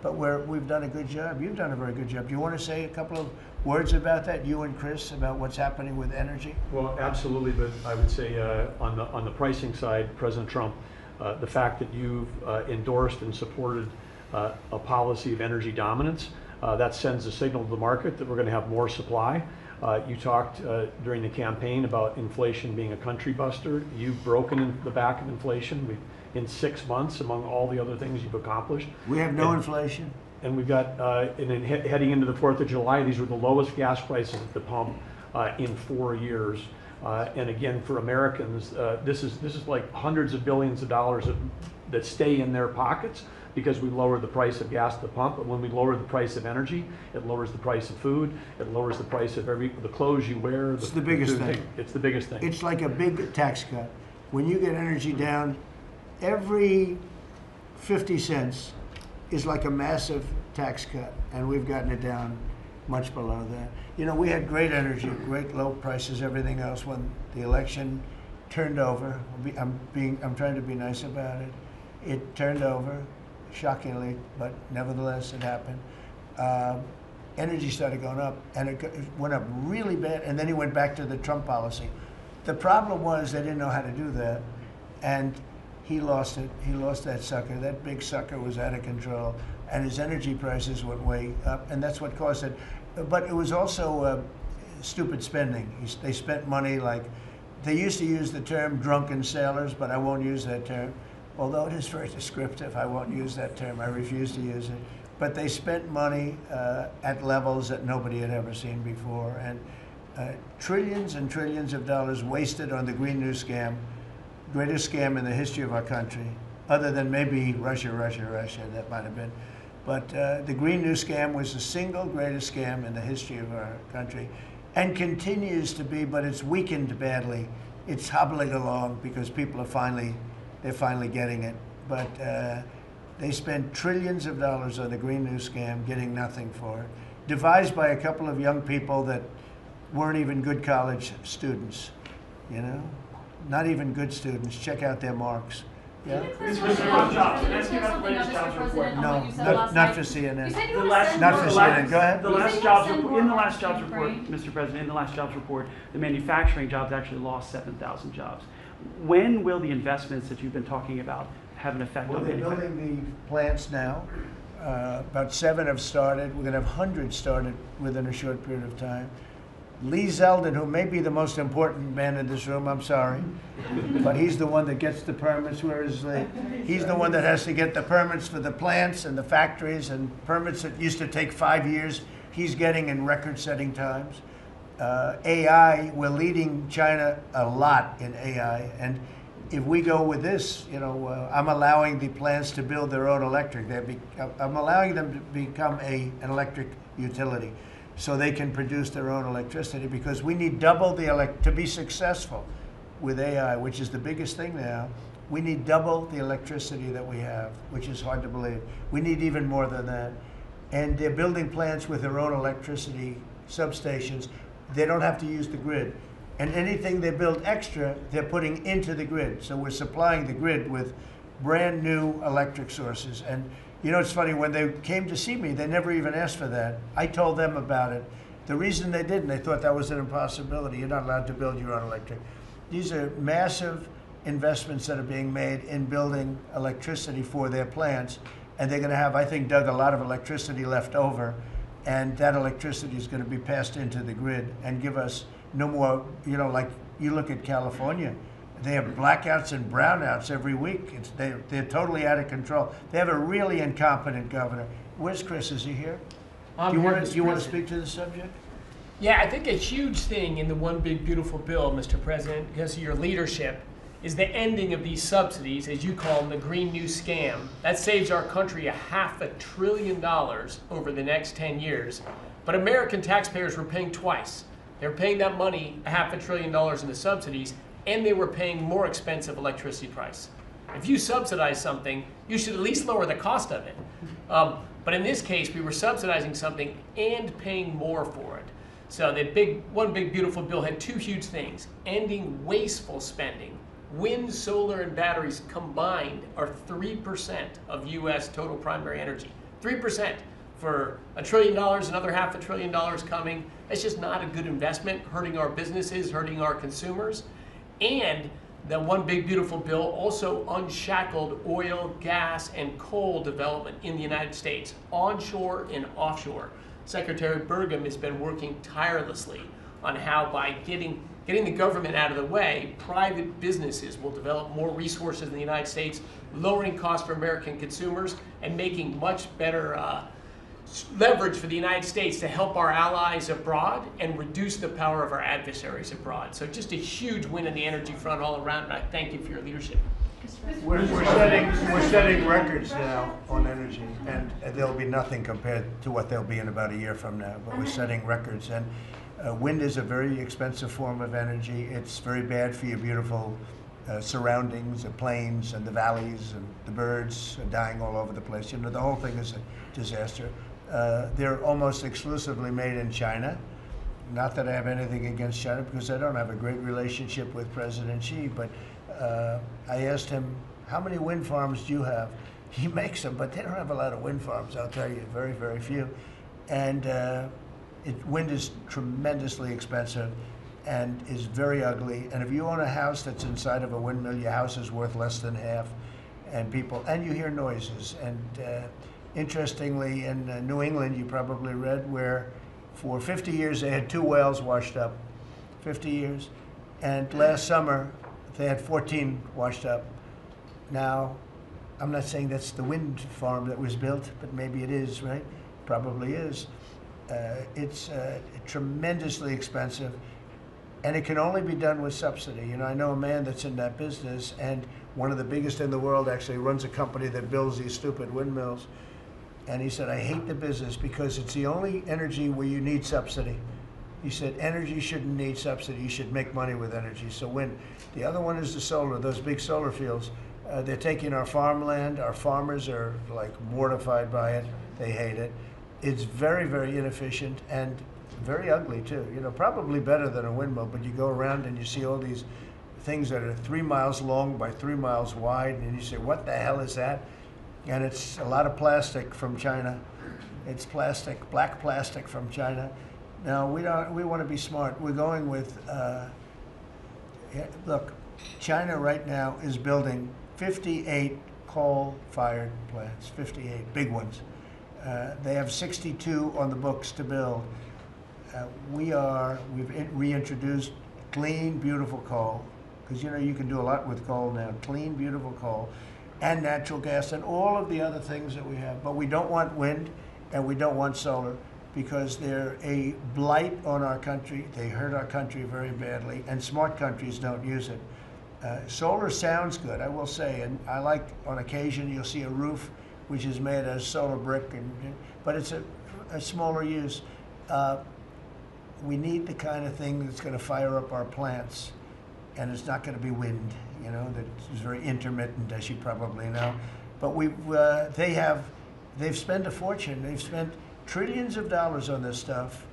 but we've done a good job. You've done a very good job. Do you want to say a couple of words about that, you and Chris, about what's happening with energy? Well, absolutely, but I would say on the pricing side, President Trump, the fact that you've endorsed and supported a policy of energy dominance, that sends a signal to the market that we're going to have more supply. You talked during the campaign about inflation being a country buster. You've broken the back of inflation in 6 months, among all the other things you've accomplished. We have no inflation. And we've got, and then heading into the 4th of July, these were the lowest gas prices at the pump in 4 years. And again, for Americans, this is like hundreds of billions of dollars that stay in their pockets because we lowered the price of gas at the pump. But when we lower the price of energy, it lowers the price of food. It lowers the price of the clothes you wear. It's the biggest thing. It's the biggest thing. It's like a big tax cut. When you get energy down, every 50 cents is like a massive tax cut, and we've gotten it down much below that. You know, we had great energy, great low prices, everything else. When the election turned over, I'm trying to be nice about it. It turned over, shockingly, but nevertheless it happened. Energy started going up, and it went up really bad, and then he went back to the Trump policy. The problem was they didn't know how to do that, and he lost it. He lost that sucker. That big sucker was out of control, and his energy prices went way up, and that's what caused it. But it was also stupid spending. They spent money like, they used to use the term drunken sailors, but I won't use that term. Although it is very descriptive, I won't use that term. I refuse to use it. But they spent money at levels that nobody had ever seen before, and trillions and trillions of dollars wasted on the Green New Scam. Greatest scam in the history of our country, other than maybe Russia, that might have been. But the Green New Scam was the single greatest scam in the history of our country, and continues to be, but it's weakened badly. It's hobbling along because people are they're finally getting it. But they spent trillions of dollars on the Green New Scam, getting nothing for it. Devised by a couple of young people that weren't even good college students, you know? Not even good students. Check out their marks. Yeah? This was about jobs. Can I ask you about the latest jobs report? No, not for CNN. Not for CNN. Go ahead. In the last jobs report, Mr. President, in the last jobs report, the manufacturing jobs actually lost 7,000 jobs. When will the investments that you've been talking about have an effect Well, on they're manufacturing? building the plants now. About 7 have started. We're going to have hundreds started within a short period of time. Lee Zeldin, who may be the most important man in this room, I'm sorry, but he's the one that gets the permits, whereas he's the one that has to get the permits for the plants and the factories, and permits that used to take 5 years, he's getting in record-setting times. AI, we're leading China a lot in AI, and if we go with this, you know, I'm allowing the plants to build their own electric. I'm allowing them to become an electric utility, so they can produce their own electricity, because we need double to be successful with AI, which is the biggest thing now. We need double the electricity that we have, which is hard to believe. We need even more than that. And they're building plants with their own electricity substations. They don't have to use the grid. And anything they build extra, they're putting into the grid. So we're supplying the grid with brand new electric sources. And you know, it's funny, when they came to see me, they never even asked for that. I told them about it, The reason they didn't, they thought that was an impossibility. You're not allowed to build your own electric. These are massive investments that are being made in building electricity for their plants. And they're going to have, I think, Doug, a lot of electricity left over. And that electricity is going to be passed into the grid and give us no more, like you look at California, they have blackouts and brownouts every week. They're totally out of control. They have a really incompetent governor. Where's Chris? Is he here? Do you want to speak to the subject? Yeah, I think a huge thing in the One Big Beautiful Bill, Mr. President, because of your leadership, is the ending of these subsidies, as you call them, the Green New Scam. That saves our country $500 billion over the next 10 years. But American taxpayers were paying twice. They were paying that money, $500 billion in the subsidies, and they were paying more expensive electricity price. If you subsidize something, you should at least lower the cost of it. But in this case, we were subsidizing something and paying more for it. So the One Big Beautiful Bill had two huge things: ending wasteful spending. Wind, solar, and batteries combined are 3% of U.S. total primary energy. 3% for $1 trillion, another $500 billion coming. That's just not a good investment, hurting our businesses, hurting our consumers. And the One Big Beautiful Bill also unshackled oil, gas, and coal development in the United States, onshore and offshore. Secretary Burgum has been working tirelessly on how, by getting the government out of the way, private businesses will develop more resources in the United States, lowering costs for American consumers and making much better leverage for the United States to help our allies abroad and reduce the power of our adversaries abroad. So just a huge win in the energy front all around, and I thank you for your leadership. We're setting records now on energy, and there'll be nothing compared to what they'll be in about a year from now, but we're setting records. And wind is a very expensive form of energy. It's very bad for your beautiful surroundings, the plains and the valleys, and the birds are dying all over the place. The whole thing is a disaster. They're almost exclusively made in China. Not that I have anything against China, because I don't have a great relationship with President Xi, but I asked him, how many wind farms do you have? He makes them, but they don't have a lot of wind farms, I'll tell you, very, very few. And wind is tremendously expensive and is very ugly. And if you own a house that's inside of a windmill, your house is worth less than half. And you hear noises. And interestingly, in New England, you probably read, where for 50 years they had 2 wells washed up, 50 years. And last summer, they had 14 washed up. Now, I'm not saying that's the wind farm that was built, but maybe it is, right? Probably is. It's tremendously expensive, and it can only be done with subsidy. I know a man that's in that business, and one of the biggest in the world actually runs a company that builds these stupid windmills. And he said, I hate the business because it's the only energy where you need subsidy. He said, energy shouldn't need subsidy. You should make money with energy. So wind. The other one is the solar, those big solar fields. They're taking our farmland. Our farmers are like mortified by it. They hate it. It's very, very inefficient and very ugly too. Probably better than a windmill, but you go around and you see all these things that are 3 miles long by 3 miles wide, and you say, what the hell is that? And it's a lot of plastic from China. It's plastic, black plastic from China. Now, we want to be smart. We're going with, look, China right now is building 58 coal-fired plants, 58 big ones. They have 62 on the books to build. We've reintroduced clean, beautiful coal, because you can do a lot with coal now. Clean, beautiful coal, and natural gas, and all of the other things that we have. But we don't want wind, and we don't want solar, because they're a blight on our country. They hurt our country very badly, and smart countries don't use it. Solar sounds good, I will say, and I like, on occasion, you'll see a roof which is made as solar brick, but it's a smaller use. We need the kind of thing that's going to fire up our plants, and it's not going to be wind, that is very intermittent, as you probably know. But they've spent a fortune. They've spent trillions of dollars on this stuff.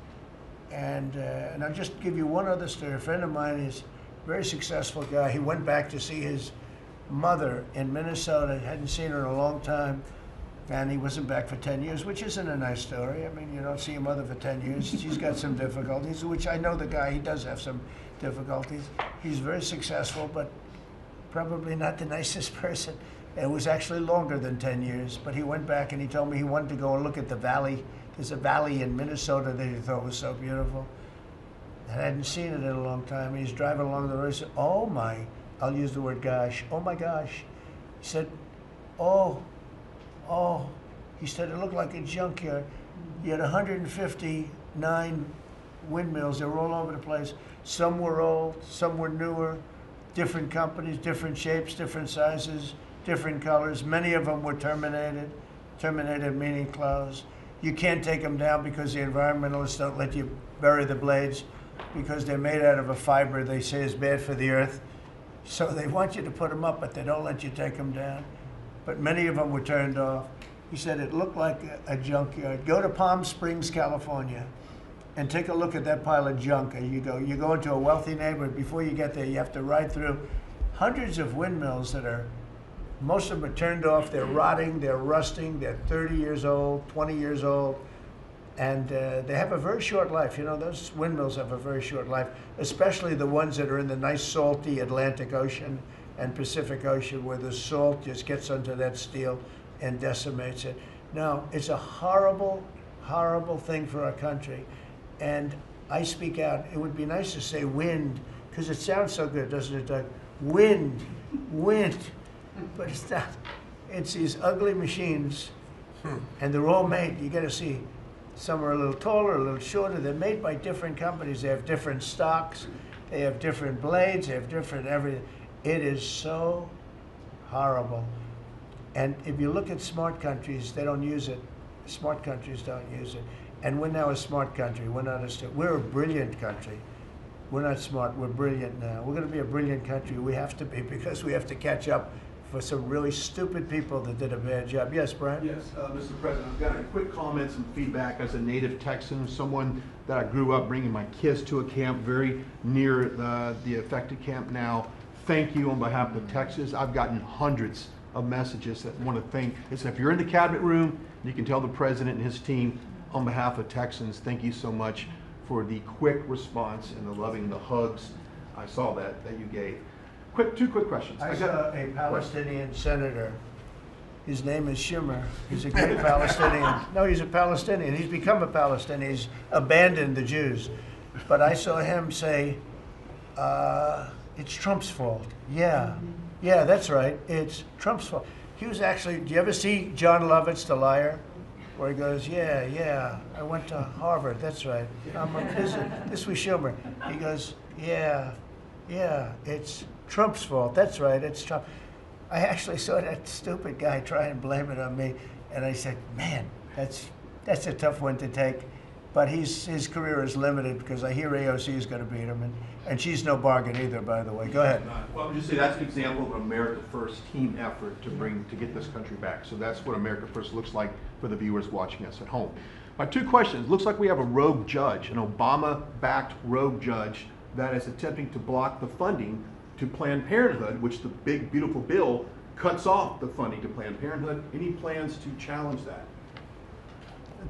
And I'll just give you one other story. A friend of mine is a very successful guy. He went back to see his mother in Minnesota. Hadn't seen her in a long time. And he wasn't back for 10 years, which isn't a nice story. I mean, you don't see your mother for 10 years. She's got some difficulties, which I know the guy, he does have some difficulties. He's very successful, but probably not the nicest person. It was actually longer than 10 years, but he went back and he told me he wanted to go and look at the valley. There's a valley in Minnesota that he thought was so beautiful. And I hadn't seen it in a long time. He's driving along the road. He said, oh my, I'll use the word gosh, oh my gosh. He said, oh, he said it looked like a junkyard. You had 159 windmills. They were all over the place. Some were old, some were newer, different companies, different shapes, different sizes, different colors. Many of them were terminated. Terminated meaning closed. You can't take them down because the environmentalists don't let you bury the blades because they're made out of a fiber they say is bad for the earth. So they want you to put them up, but they don't let you take them down. But many of them were turned off. He said it looked like a junkyard. Go to Palm Springs, California, and take a look at that pile of junk. And you go into a wealthy neighborhood. Before you get there, you have to ride through hundreds of windmills that are, most of them are turned off. They're rotting, they're rusting, they're 30 years old, 20 years old, and they have a very short life. You know, those windmills have a very short life, especially the ones that are in the nice salty Atlantic Ocean and Pacific Ocean, where the salt just gets onto that steel and decimates it. Now, it's a horrible, horrible thing for our country. And I speak out. It would be nice to say wind, because it sounds so good, doesn't it, Doug? Wind, wind. But it's not. It's these ugly machines, and they're all made. You got to see. Some are a little taller, a little shorter. They're made by different companies. They have different stocks. They have different blades. They have different everything. It is so horrible. And if you look at smart countries, they don't use it. Smart countries don't use it. And we're now a smart country. We're not a. We're a brilliant country. We're not smart. We're brilliant now. We're going to be a brilliant country. We have to be, because we have to catch up for some really stupid people that did a bad job. Yes, Brian? Yes, Mr. President, I've got a quick comment, some feedback as a native Texan, someone that I grew up bringing my kids to a camp very near the affected camp now. Thank you on behalf of Texas. I've gotten hundreds of messages that want to thank. If you're in the cabinet room, you can tell the president and his team on behalf of Texans, thank you so much for the quick response and the loving, the hugs. I saw that you gave. Two quick questions. I saw a Palestinian senator. His name is Schumer. He's a great Palestinian. No, he's a Palestinian. He's become a Palestinian. He's abandoned the Jews. But I saw him say, it's Trump's fault. Yeah, that's right. It's Trump's fault. He was actually, do you ever see John Lovitz, The Liar? Where he goes, yeah, I went to Harvard. That's right. This was Schumer. He goes, yeah, it's Trump's fault. That's right, it's Trump. I actually saw that stupid guy try and blame it on me, and I said, man, that's a tough one to take. But his career is limited, because I hear AOC is going to beat him, and she's no bargain either, by the way. Go ahead. Well, I would just say that's an example of an America First team effort to get this country back. So that's what America First looks like for the viewers watching us at home. My two questions. Looks like we have a rogue judge, an Obama-backed rogue judge that is attempting to block the funding to Planned Parenthood, which the big, beautiful bill cuts off the funding to Planned Parenthood. Any plans to challenge that?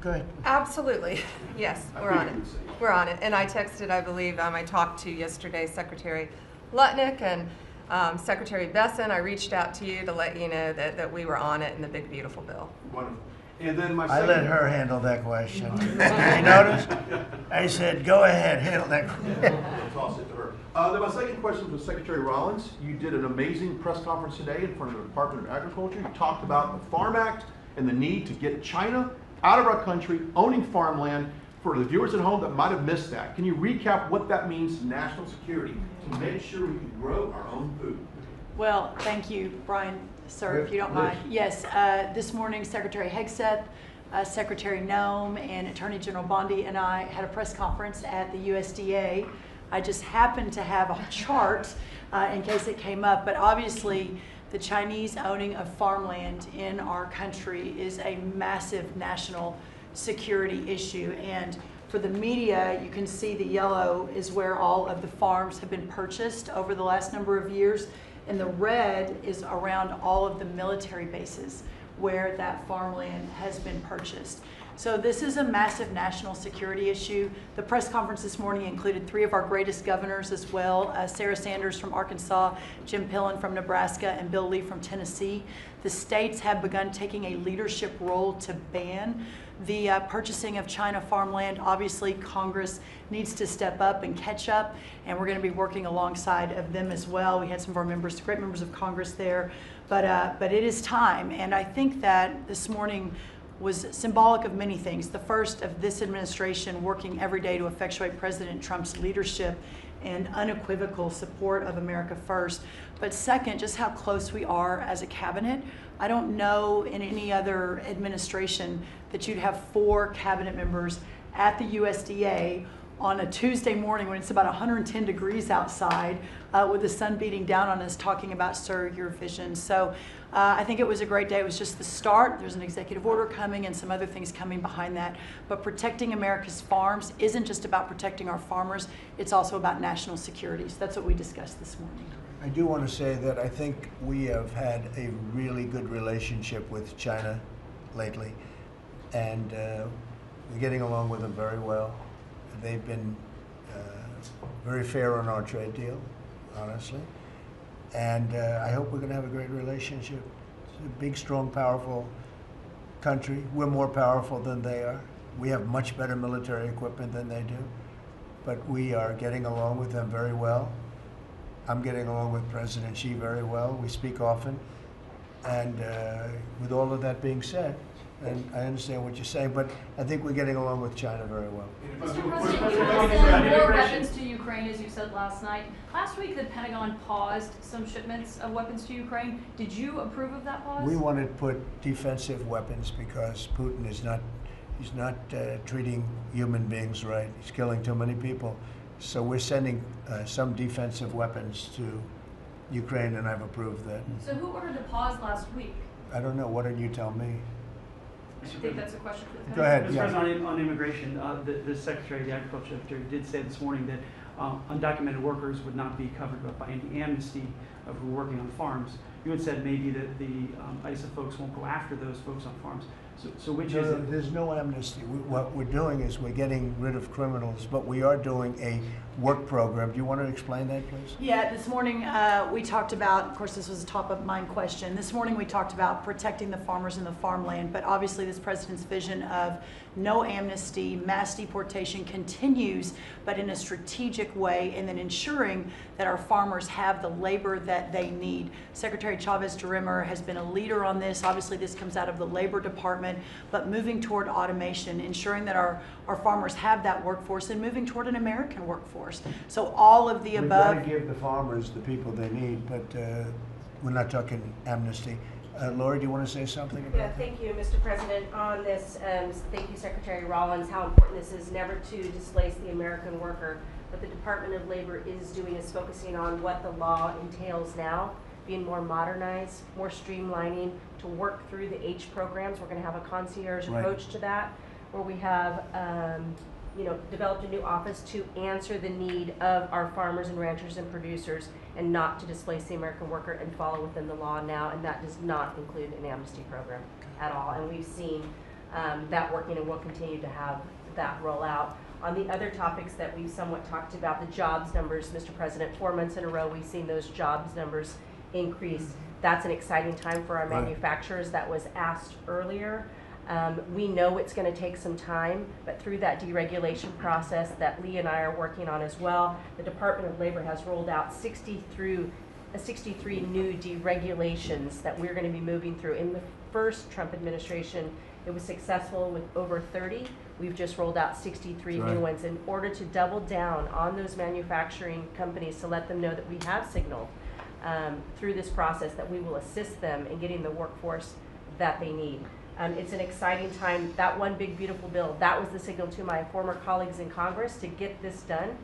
Go ahead. Absolutely. Yes, we're on it. We're on it. And I texted, I believe, I talked to yesterday Secretary Lutnick and Secretary Besson. I reached out to you to let you know that we were on it in the big, beautiful bill. Wonderful. And then my I let her handle that question. You notice? I said, go ahead, handle that question. I'll toss it to her. Then my second question was Secretary Rollins. You did an amazing press conference today in front of the Department of Agriculture. You talked about the Farm Act and the need to get China out of our country, owning farmland. For the viewers at home that might have missed that, can you recap what that means to national security to make sure we can grow our own food? Well, thank you, Brian, sir, if you don't mind. Yes, this morning, Secretary Hegseth, Secretary Noem, and Attorney General Bondi and I had a press conference at the USDA. I just happened to have a chart in case it came up, but obviously the Chinese owning of farmland in our country is a massive national security issue. And for the media, you can see the yellow is where all of the farms have been purchased over the last number of years, and the red is around all of the military bases where that farmland has been purchased. So this is a massive national security issue. The press conference this morning included 3 of our greatest governors as well, Sarah Sanders from Arkansas, Jim Pillen from Nebraska, and Bill Lee from Tennessee. The states have begun taking a leadership role to ban the purchasing of China farmland. Obviously, Congress needs to step up and catch up, and we're going to be working alongside of them as well. We had some of our members, great members of Congress there, but it is time, and I think that this morning was symbolic of many things. The first of this administration working every day to effectuate President Trump's leadership and unequivocal support of America first. But second, just how close we are as a cabinet. I don't know in any other administration that you'd have 4 cabinet members at the USDA on a Tuesday morning when it's about 110 degrees outside with the sun beating down on us talking about Sir Your Vision. So I think it was a great day. It was just the start. There's an executive order coming and some other things coming behind that. But protecting America's farms isn't just about protecting our farmers. It's also about national security. So that's what we discussed this morning. I do want to say that I think we have had a really good relationship with China lately, and we're getting along with them very well. They've been very fair on our trade deal, honestly, and I hope we're going to have a great relationship. It's a big, strong, powerful country. We're more powerful than they are. We have much better military equipment than they do, but we are getting along with them very well. I'm getting along with President Xi very well. We speak often, and with all of that being said, and I understand what you're saying, but I think we're getting along with China very well. Mr. President, you want to send more weapons to Ukraine, as you said last night. Last week, the Pentagon paused some shipments of weapons to Ukraine. Did you approve of that pause? We want to put defensive weapons because Putin is not, he's not treating human beings right. He's killing too many people. So we're sending some defensive weapons to Ukraine, and I've approved that. So who ordered the pause last week? I don't know. What did you tell me? I think that's a question for the Go ahead. Mr. Yeah. President, on immigration, the Secretary, the Agriculture Secretary, did say this morning that undocumented workers would not be covered by any amnesty of who are working on farms. You had said maybe that the ISA folks won't go after those folks on farms. So which is it? There's no amnesty. What we're doing is we're getting rid of criminals, but we are doing a work program. Do you want to explain that, please? Yeah, this morning we talked about, of course this was a top of mind question, this morning we talked about protecting the farmers and the farmland, but obviously this president's vision of no amnesty, mass deportation continues, but in a strategic way, and then ensuring that our farmers have the labor that they need. Secretary Chavez-DeRimmer has been a leader on this. Obviously this comes out of the Labor Department, but moving toward automation, ensuring that our farmers have that workforce, and moving toward an American workforce. So all of the above. We've got to give the farmers the people they need, but we're not talking amnesty. Laura, do you want to say something about that? Thank you, Mr. President. On this, thank you, Secretary Rollins, how important this is never to displace the American worker. What the Department of Labor is doing is focusing on what the law entails now, being more modernized, more streamlining, to work through the H programs. We're going to have a concierge approach to that, where we have developed a new office to answer the need of our farmers and ranchers and producers, and not to displace the American worker, and follow within the law now, and that does not include an amnesty program at all. And we've seen that working, and we'll continue to have that roll out. On the other topics that we've somewhat talked about, the jobs numbers, Mr. President, 4 months in a row we've seen those jobs numbers increase. That's an exciting time for our manufacturers. That was asked earlier. We know it's going to take some time, but through that deregulation process that Lee and I are working on as well, the Department of Labor has rolled out 63 new deregulations that we're going to be moving through. In the first Trump administration, it was successful with over 30. We've just rolled out 63 new ones in order to double down on those manufacturing companies, to let them know that we have signaled through this process that we will assist them in getting the workforce that they need. It's an exciting time. That one big beautiful bill, that was the signal to my former colleagues in Congress to get this done.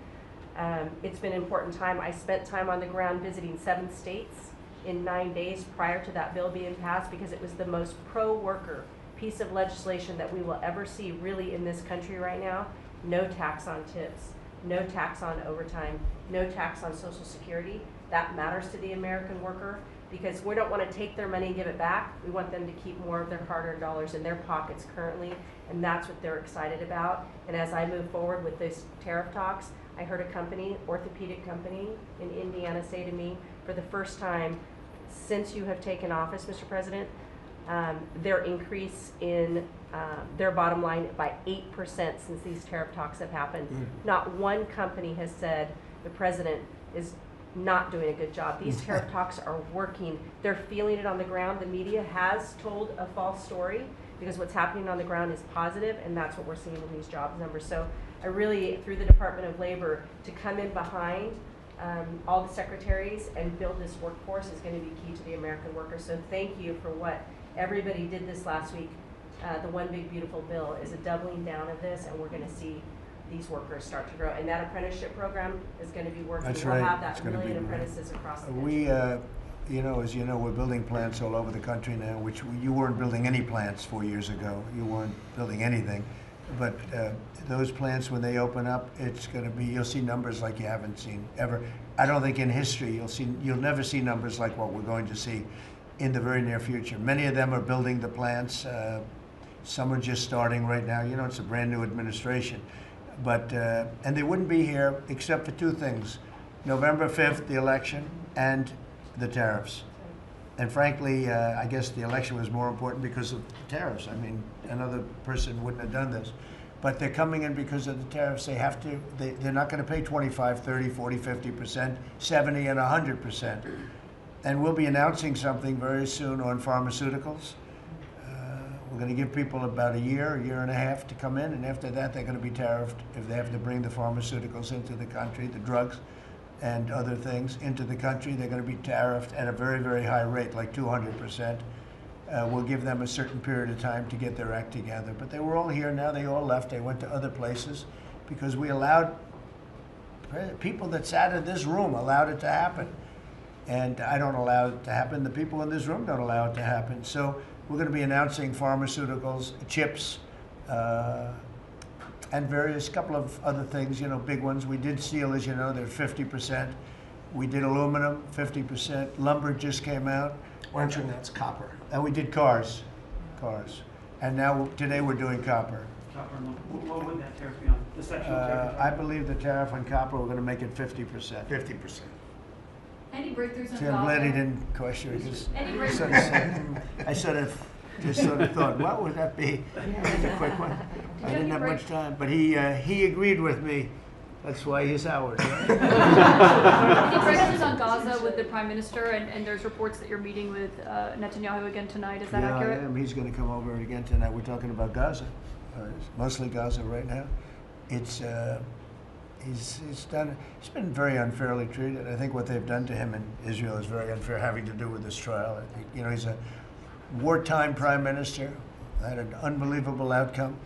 It's been an important time. I spent time on the ground visiting 7 states in 9 days prior to that bill being passed, because it was the most pro-worker piece of legislation that we will ever see really in this country right now. No tax on tips, no tax on overtime, no tax on Social Security. That matters to the American worker, because we don't want to take their money and give it back. We want them to keep more of their hard-earned dollars in their pockets currently, and that's what they're excited about. And as I move forward with these tariff talks, I heard a company, orthopedic company in Indiana, say to me, for the first time since you have taken office, Mr. President, their increase in their bottom line by 8% since these tariff talks have happened. Not one company has said the president is not doing a good job. These tariff talks are working. They're feeling it on the ground. The media has told a false story because what's happening on the ground is positive, and that's what we're seeing in these jobs numbers. So I really, through the Department of Labor, to come in behind all the secretaries and build this workforce is going to be key to the American worker. So thank you for what everybody did this last week. The One Big Beautiful Bill is a doubling down of this, and we're going to see these workers start to grow. And that apprenticeship program is going to be working. That's we'll right. have that It's gonna million be apprentices across the country. We, as you know, we're building plants all over the country now, which you weren't building any plants 4 years ago. You weren't building anything. But those plants, when they open up, it's going to be, you'll see numbers like you haven't seen ever. I don't think in history you'll never see numbers like what we're going to see in the very near future. Many of them are building the plants. Some are just starting right now. You know, it's a brand new administration. But, and they wouldn't be here except for two things: November 5th, the election, and the tariffs. And frankly, I guess the election was more important because of the tariffs. I mean, another person wouldn't have done this. But they're coming in because of the tariffs. They have to, they're not going to pay 25, 30, 40, 50%, 70, and 100%. And we'll be announcing something very soon on pharmaceuticals. We're going to give people about a year and a half to come in, and after that they're going to be tariffed if they have to bring the pharmaceuticals into the country, the drugs and other things into the country. They're going to be tariffed at a very, very high rate, like 200%. We'll give them a certain period of time to get their act together. But they were all here now. They all left. They went to other places because we allowed, people that sat in this room allowed it to happen. And I don't allow it to happen. The people in this room don't allow it to happen. So we're going to be announcing pharmaceuticals, chips, and various couple of other things, you know, big ones. We did steel, as you know, they're 50%. We did aluminum, 50%. Lumber just came out. Why don't you announce copper? And we did cars. And now, today we're doing copper. Copper and lumber. What would that tariff be on? The section tariff? I believe the tariff on copper, we're going to make it 50%. 50%. Any breakthroughs on See, I'm glad he Gaza? didn't question it. Just Any sort of said, I just sort of thought, what would that be? It's a quick one. I didn't have much time, but he agreed with me. That's why he's ours. Right? Any breakthroughs on Gaza with the Prime Minister, and there's reports that you're meeting with Netanyahu again tonight. Is that accurate? I am. He's going to come over again tonight. We're talking about Gaza, mostly Gaza right now. It's he's been very unfairly treated. I think what they've done to him in Israel is very unfair, having to do with this trial. I think, you know, he's a wartime prime minister, had an unbelievable outcome,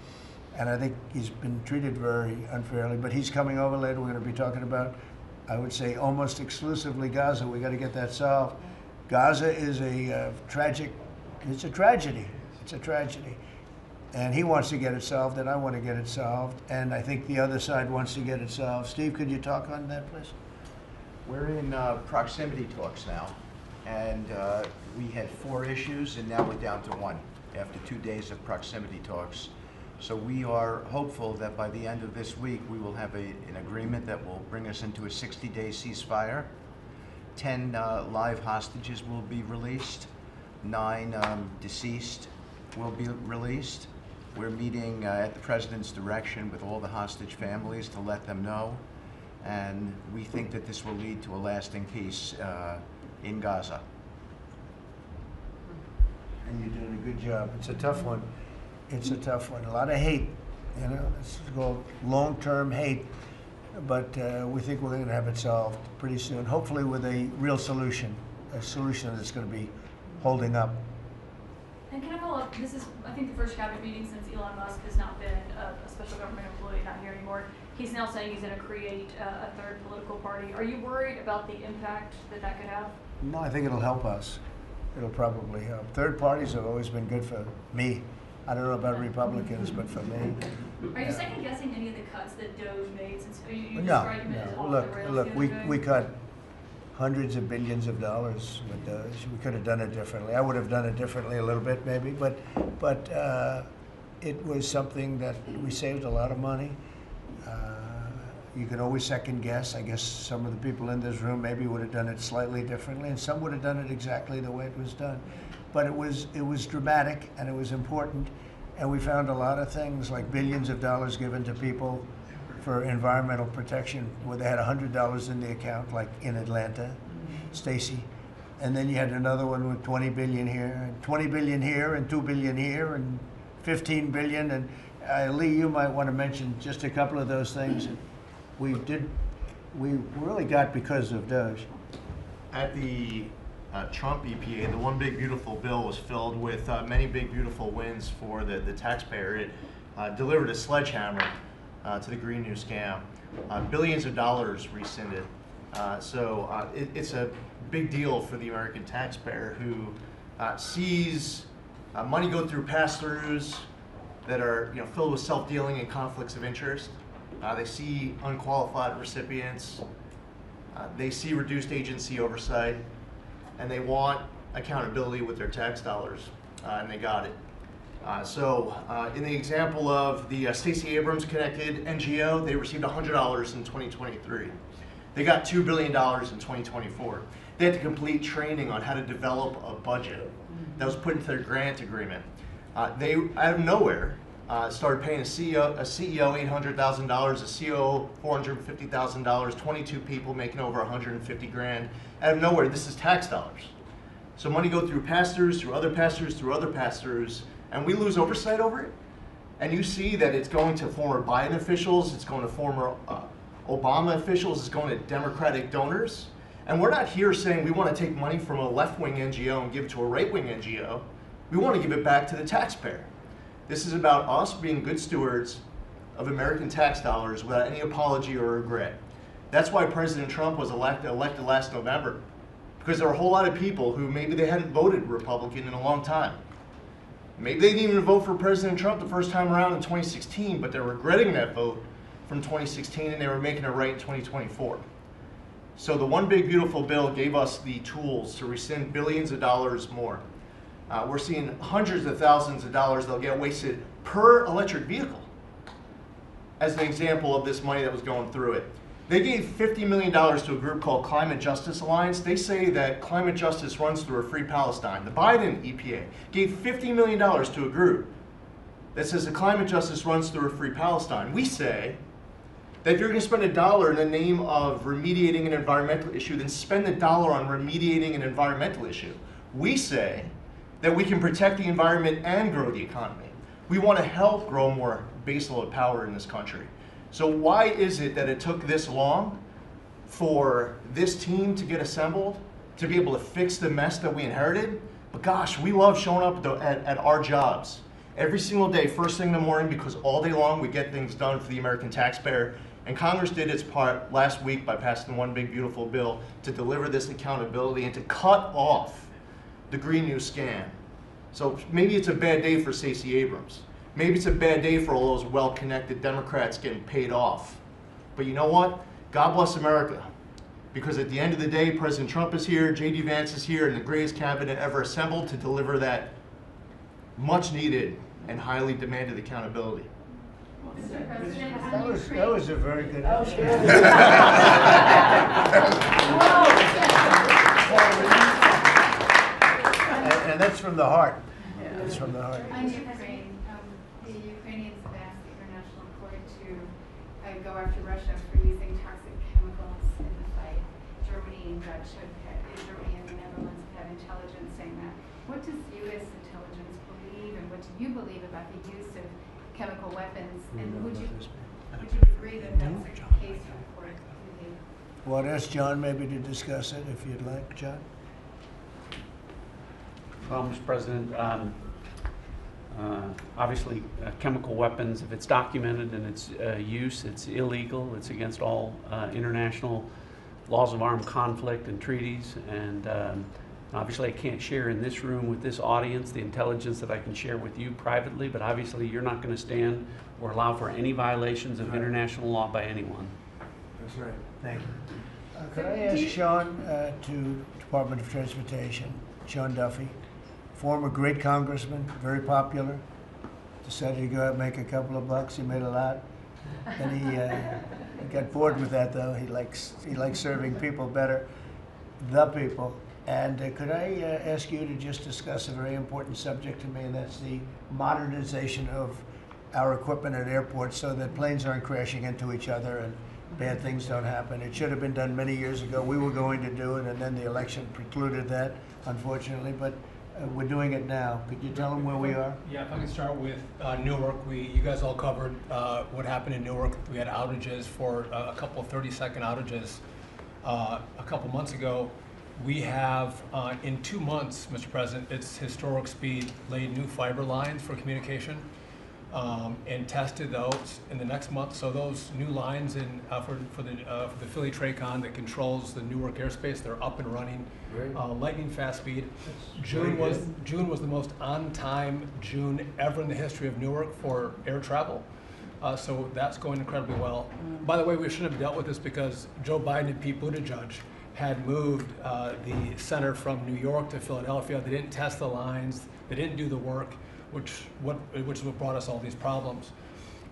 and I think he's been treated very unfairly. But he's coming over later. We're going to be talking about, I would say, almost exclusively Gaza. We got to get that solved. Gaza is a tragic. It's a tragedy. It's a tragedy. And he wants to get it solved, and I want to get it solved, and I think the other side wants to get it solved. Steve, could you talk on that, please? We're in proximity talks now, and we had 4 issues, and now we're down to 1 after 2 days of proximity talks. So we are hopeful that by the end of this week, we will have an agreement that will bring us into a 60-day ceasefire. 10 live hostages will be released. 9 deceased will be released. We're meeting at the President's direction with all the hostage families to let them know. And we think that this will lead to a lasting peace in Gaza. And you're doing a good job. It's a tough one. It's a tough one. A lot of hate, you know. It's called long-term hate. But we think we're going to have it solved pretty soon, hopefully with a real solution, a solution that's going to be holding up. And can I follow up? This is, I think, the first cabinet meeting since Elon Musk has not been a special government employee, not here anymore. He's now saying he's going to create a third political party. Are you worried about the impact that that could have? No, I think it'll help us. It'll probably help. Third parties have always been good for me. I don't know about Republicans, but for me. Are you second guessing any of the cuts that DOGE made since you No, described him as no. off Look, the rails look. the other day? We cut hundreds of billions of dollars with DOGE. We could have done it differently. I would have done it differently a little bit maybe, but it was something that we saved a lot of money. You can always second guess. I guess some of the people in this room maybe would have done it slightly differently, and some would have done it exactly the way it was done. But it was dramatic, and it was important, and we found a lot of things like billions of dollars given to people for environmental protection, where they had $100 in the account, like in Atlanta, Stacy. And then you had another one with 20 billion here, and 20 billion here, and 2 billion here, and 15 billion. And Lee, you might want to mention just a couple of those things. We really got because of DOGE. At the Trump EPA, the one big beautiful bill was filled with many big beautiful wins for the taxpayer. It delivered a sledgehammer to the Green New scam. Billions of dollars rescinded. So it's a big deal for the American taxpayer who sees money go through pass-throughs that are filled with self-dealing and conflicts of interest. They see unqualified recipients. They see reduced agency oversight, and they want accountability with their tax dollars, and they got it. So in the example of the Stacey Abrams connected NGO, they received $100 in 2023. They got $2 billion in 2024. They had to complete training on how to develop a budget that was put into their grant agreement. They, out of nowhere, started paying a CEO $800,000, a COO $450,000, 22 people making over 150 grand. Out of nowhere, this is tax dollars. So money go through pass-throughs, through other pass-throughs, through other pass-throughs, and we lose oversight over it. And you see that it's going to former Biden officials, it's going to former Obama officials, it's going to Democratic donors. And we're not here saying we want to take money from a left-wing NGO and give it to a right-wing NGO. We want to give it back to the taxpayer. This is about us being good stewards of American tax dollars without any apology or regret. That's why President Trump was elected last November, because there are a whole lot of people who maybe they hadn't voted Republican in a long time. Maybe they didn't even vote for President Trump the first time around in 2016, but they're regretting that vote from 2016 and they were making it right in 2024. So the one big beautiful bill gave us the tools to rescind billions of dollars more. We're seeing hundreds of thousands of dollars that'll get wasted per electric vehicle as an example of this money that was going through it. They gave $50 million to a group called Climate Justice Alliance. They say that climate justice runs through a free Palestine. The Biden EPA gave $50 million to a group that says that climate justice runs through a free Palestine. We say that if you're going to spend $1 in the name of remediating an environmental issue, then spend $1 on remediating an environmental issue. We say that we can protect the environment and grow the economy. We want to help grow more baseload power in this country. So why is it that it took this long for this team to get assembled, to be able to fix the mess that we inherited? But gosh, we love showing up at our jobs every single day, first thing in the morning, because all day long we get things done for the American taxpayer. And Congress did its part last week by passing one big beautiful bill to deliver this accountability and to cut off the Green New scam. So maybe it's a bad day for Stacey Abrams. Maybe it's a bad day for all those well-connected Democrats getting paid off. But you know what? God bless America. Because at the end of the day, President Trump is here, J.D. Vance is here, and the greatest cabinet ever assembled to deliver that much-needed and highly demanded accountability. That was a very good answer. And that's from the heart. That's from the heart. On Ukraine, the Ukrainians have asked the International Court to go after Russia for using toxic chemicals in the fight. Germany and the Netherlands have intelligence saying that. What does U.S. intelligence believe, and what do you believe about the use of chemical weapons? And would you agree that that's a case for the court? Well, I'd ask John maybe to discuss it if you'd like, John. Well, Mr. President, obviously chemical weapons, if it's documented and its use, it's illegal. It's against all international laws of armed conflict and treaties. And obviously I can't share in this room with this audience the intelligence that I can share with you privately, but obviously you're not going to stand or allow for any violations of international law by anyone. That's right. Thank you. Could I ask Sean to Department of Transportation, Sean Duffy, former great congressman, very popular, decided to go out and make a couple of bucks. He made a lot. Then he got bored with that though. He likes serving people better, the people. And could I ask you to just discuss a very important subject to me, and that's the modernization of our equipment at airports so that planes aren't crashing into each other and bad things don't happen. It should have been done many years ago. We were going to do it, and then the election precluded that, unfortunately, but we're doing it now. Could you tell them where we are? Yeah, if I could start with Newark. You guys all covered what happened in Newark. We had outages for a couple of 30-second outages a couple months ago. We have, in 2 months, Mr. President, it's historic speed, laid new fiber lines for communication and tested those in the next month. So those new lines for the Philly Tracon that controls the Newark airspace, they're up and running, lightning fast speed. June was the most on-time June ever in the history of Newark for air travel. So that's going incredibly well. By the way, we shouldn't have dealt with this because Joe Biden and Pete Buttigieg had moved the center from New York to Philadelphia. They didn't test the lines. They didn't do the work, which is what brought us all these problems.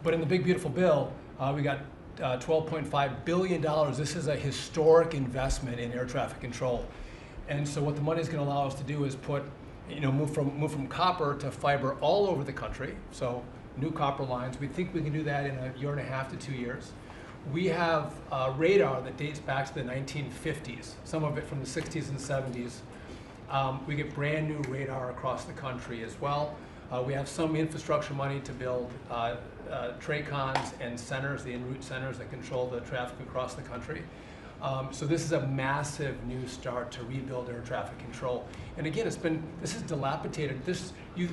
But in the big beautiful bill, we got $12.5 billion. This is a historic investment in air traffic control. And so what the money is going to allow us to do is move from copper to fiber all over the country. So new copper lines. We think we can do that in 1.5 to 2 years. We have radar that dates back to the 1950s, some of it from the 60s and 70s. We get brand new radar across the country as well. We have some infrastructure money to build TRACONs and centers, the en route centers that control the traffic across the country. So this is a massive new start to rebuild air traffic control. And again, this is dilapidated.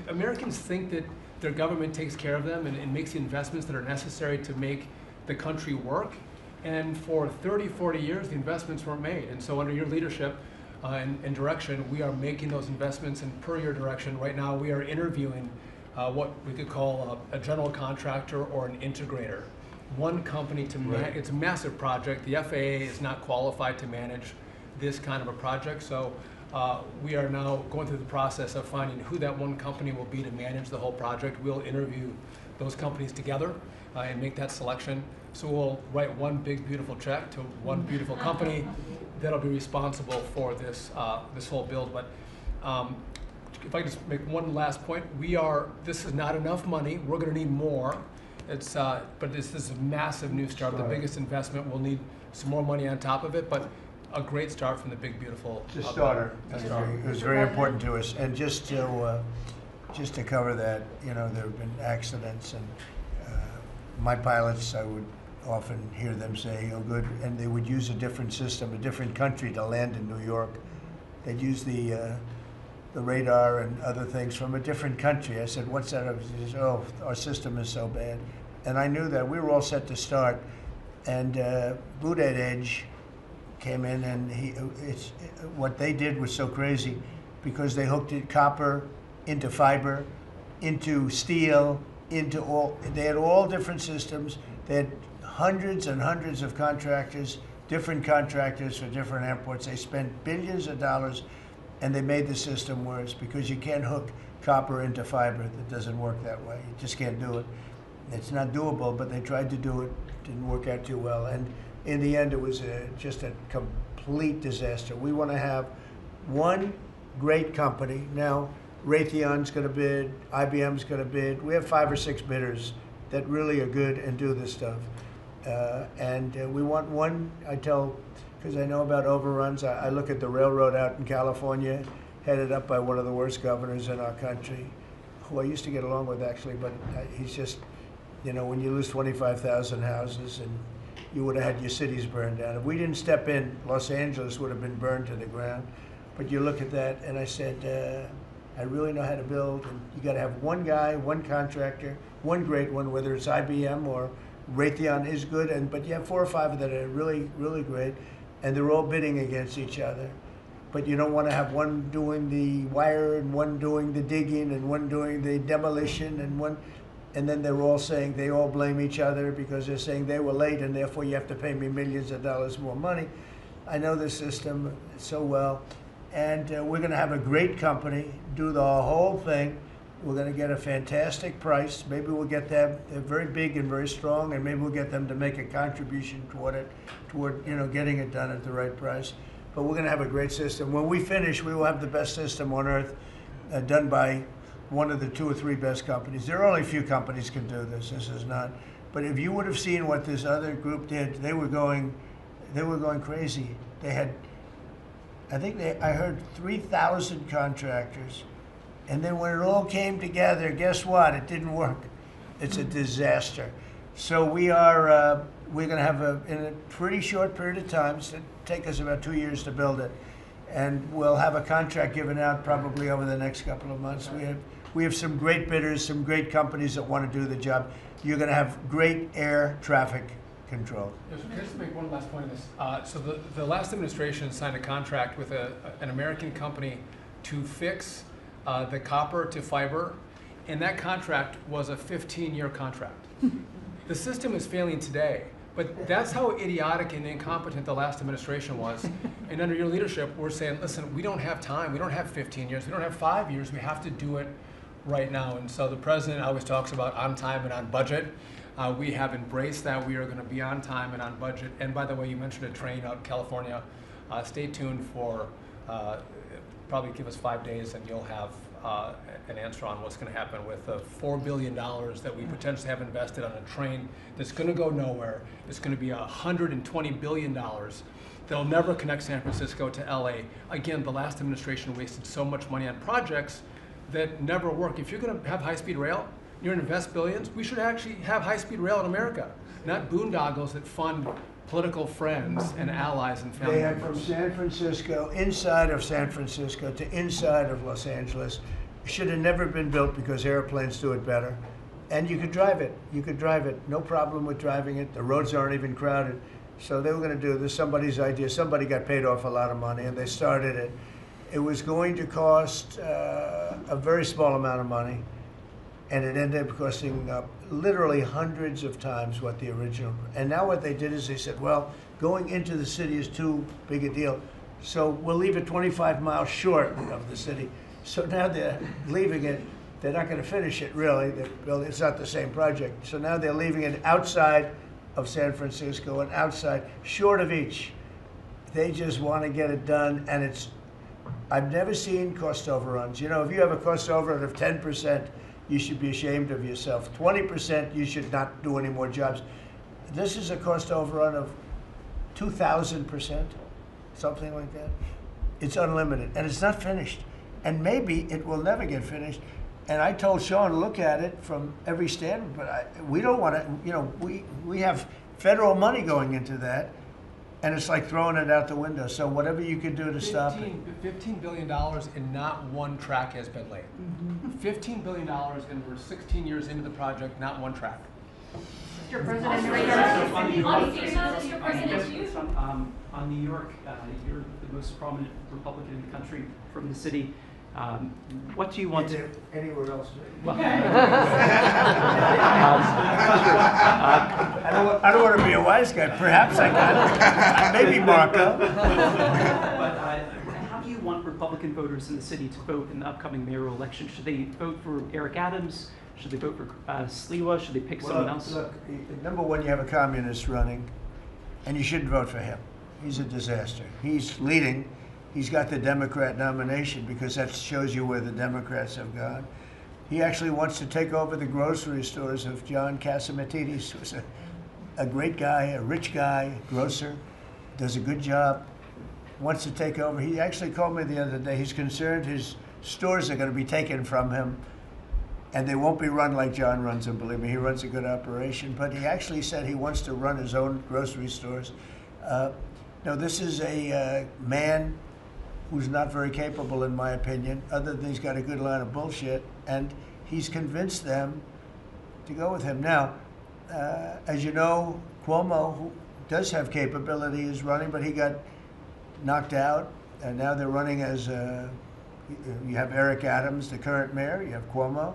Americans think that their government takes care of them and makes the investments that are necessary to make the country work. And for 30, 40 years, the investments weren't made. And so under your leadership and direction, we are making those investments. And per your direction, right now we are interviewing what we could call a general contractor or an integrator. One company to manage. It's a massive project. The FAA is not qualified to manage this kind of a project. So we are now going through the process of finding who that one company will be to manage the whole project. We'll interview those companies together and make that selection. So we'll write one big beautiful check to one beautiful company that'll be responsible for this this whole build. But if I just make one last point, this is not enough money. We're going to need more. But this is a massive new start. The biggest investment. We'll need some more money on top of it, but a great start from the big beautiful. It's a starter. It was very important to us, and just to cover that, there have been accidents, and my pilots, I would often hear them say, "Oh, good," and they would use a different system, a different country to land in New York. They'd use the radar and other things from a different country. I said, "What's that?" He says, "Oh, our system is so bad," and I knew that. We were all set to start, and Buttigieg came in, and what they did was so crazy because they hooked copper into fiber, into steel, they had all different systems. They had hundreds and hundreds of contractors, different contractors for different airports. They spent billions of dollars, and they made the system worse because you can't hook copper into fiber. That doesn't work that way. You just can't do it. It's not doable, but they tried to do it. Didn't work out too well. And in the end, it was just a complete disaster. We want to have one great company. Now, Raytheon's going to bid, IBM's going to bid. We have 5 or 6 bidders that really are good and do this stuff. And we want one, because I know about overruns, I look at the railroad out in California, headed up by one of the worst governors in our country, who I used to get along with actually, but he's just, when you lose 25,000 houses and you would have had your cities burned down. If we didn't step in, Los Angeles would have been burned to the ground. But you look at that, and I said, I really know how to build, and you got to have one guy, one contractor, one great one, whether it's IBM or Raytheon is good, but you have 4 or 5 that are really, really great, and they're all bidding against each other. But you don't want to have one doing the wire and one doing the digging and one doing the demolition and then they're all saying, they all blame each other because they're saying they were late and therefore you have to pay me millions of dollars more money. I know the system so well. And we're going to have a great company do the whole thing. We're going to get a fantastic price. Maybe we'll get them, they're very big and very strong, and maybe we'll get them to make a contribution toward it, toward getting it done at the right price. But we're going to have a great system. When we finish, we will have the best system on earth, done by one of the 2 or 3 best companies. There are only a few companies can do this. This is not. But if you would have seen what this other group did, they were going crazy. They had, I heard 3,000 contractors. And then when it all came together, guess what? It didn't work. It's a disaster. So we're going to have in a pretty short period of time, it's going to take us about 2 years to build it. And we'll have a contract given out probably over the next couple of months. We have some great bidders, some great companies that want to do the job. You're going to have great air traffic control. Can I just make one last point on this? So the last administration signed a contract with an American company to fix the copper to fiber, and that contract was a 15-year contract. The system is failing today, but that's how idiotic and incompetent the last administration was. And under your leadership, we're saying, listen, we don't have time. We don't have 15 years. We don't have 5 years. We have to do it right now. And so the president always talks about on time and on budget. We have embraced that. We are going to be on time and on budget. And by the way, you mentioned a train out in California. Stay tuned for probably give us 5 days and you'll have an answer on what's going to happen with the $4 billion that we potentially have invested on a train that's going to go nowhere. It's going to be $120 billion that'll never connect San Francisco to LA. Again, the last administration wasted so much money on projects that never work. If you're going to have high-speed rail, you're going to invest billions, we should actually have high-speed rail in America, not boondoggles that fund political friends and allies and family They have members. from San Francisco, inside of San Francisco to inside of Los Angeles. Should have never been built because airplanes do it better. And you could drive it. You could drive it. No problem with driving it. The roads aren't even crowded. So they were going to do this. Somebody's idea. Somebody got paid off a lot of money and they started it. It was going to cost a very small amount of money. And it ended up costing literally hundreds of times what the original. And now what they did is they said, well, going into the city is too big a deal. So we'll leave it 25 miles short of the city. So now they're leaving it. They're not going to finish it, really. It's not the same project. So now they're leaving it outside of San Francisco and outside, short of each. They just want to get it done. And I've never seen cost overruns. You know, if you have a cost overrun of 10%, you should be ashamed of yourself. 20%, you should not do any more jobs. This is a cost overrun of 2,000%, something like that. It's unlimited, and it's not finished. And maybe it will never get finished. And I told Sean to look at it from every standard, but we don't want to, we have federal money going into that, and it's like throwing it out the window. So whatever you can do to stop it. $15 billion and not one track has been laid. $15 billion and we're 16 years into the project, not one track. Mr. President, on New York, you're the most prominent Republican in the country from the city. What do you want to... Anywhere else? Well, I don't want to be a wise guy. Perhaps I can. Maybe Marco. But how do you want Republican voters in the city to vote in the upcoming mayoral election? Should they vote for Eric Adams? Should they vote for Sliwa? Should they pick someone else? Look, number one, you have a communist running, and you shouldn't vote for him. He's a disaster. He's leading. He's got the Democrat nomination because that shows you where the Democrats have gone. He actually wants to take over the grocery stores of John Catsimatidis, who's a great guy, a rich guy, grocer, does a good job, wants to take over. He actually called me the other day. He's concerned his stores are going to be taken from him, and they won't be run like John runs them, believe me. He runs a good operation, but he actually said he wants to run his own grocery stores. No, this is a man who's not very capable, in my opinion, other than he's got a good line of bullshit, and he's convinced them to go with him. Now, as you know, Cuomo, who does have capability, is running, but he got knocked out, and now they're running as, you have Eric Adams, the current mayor, you have Cuomo,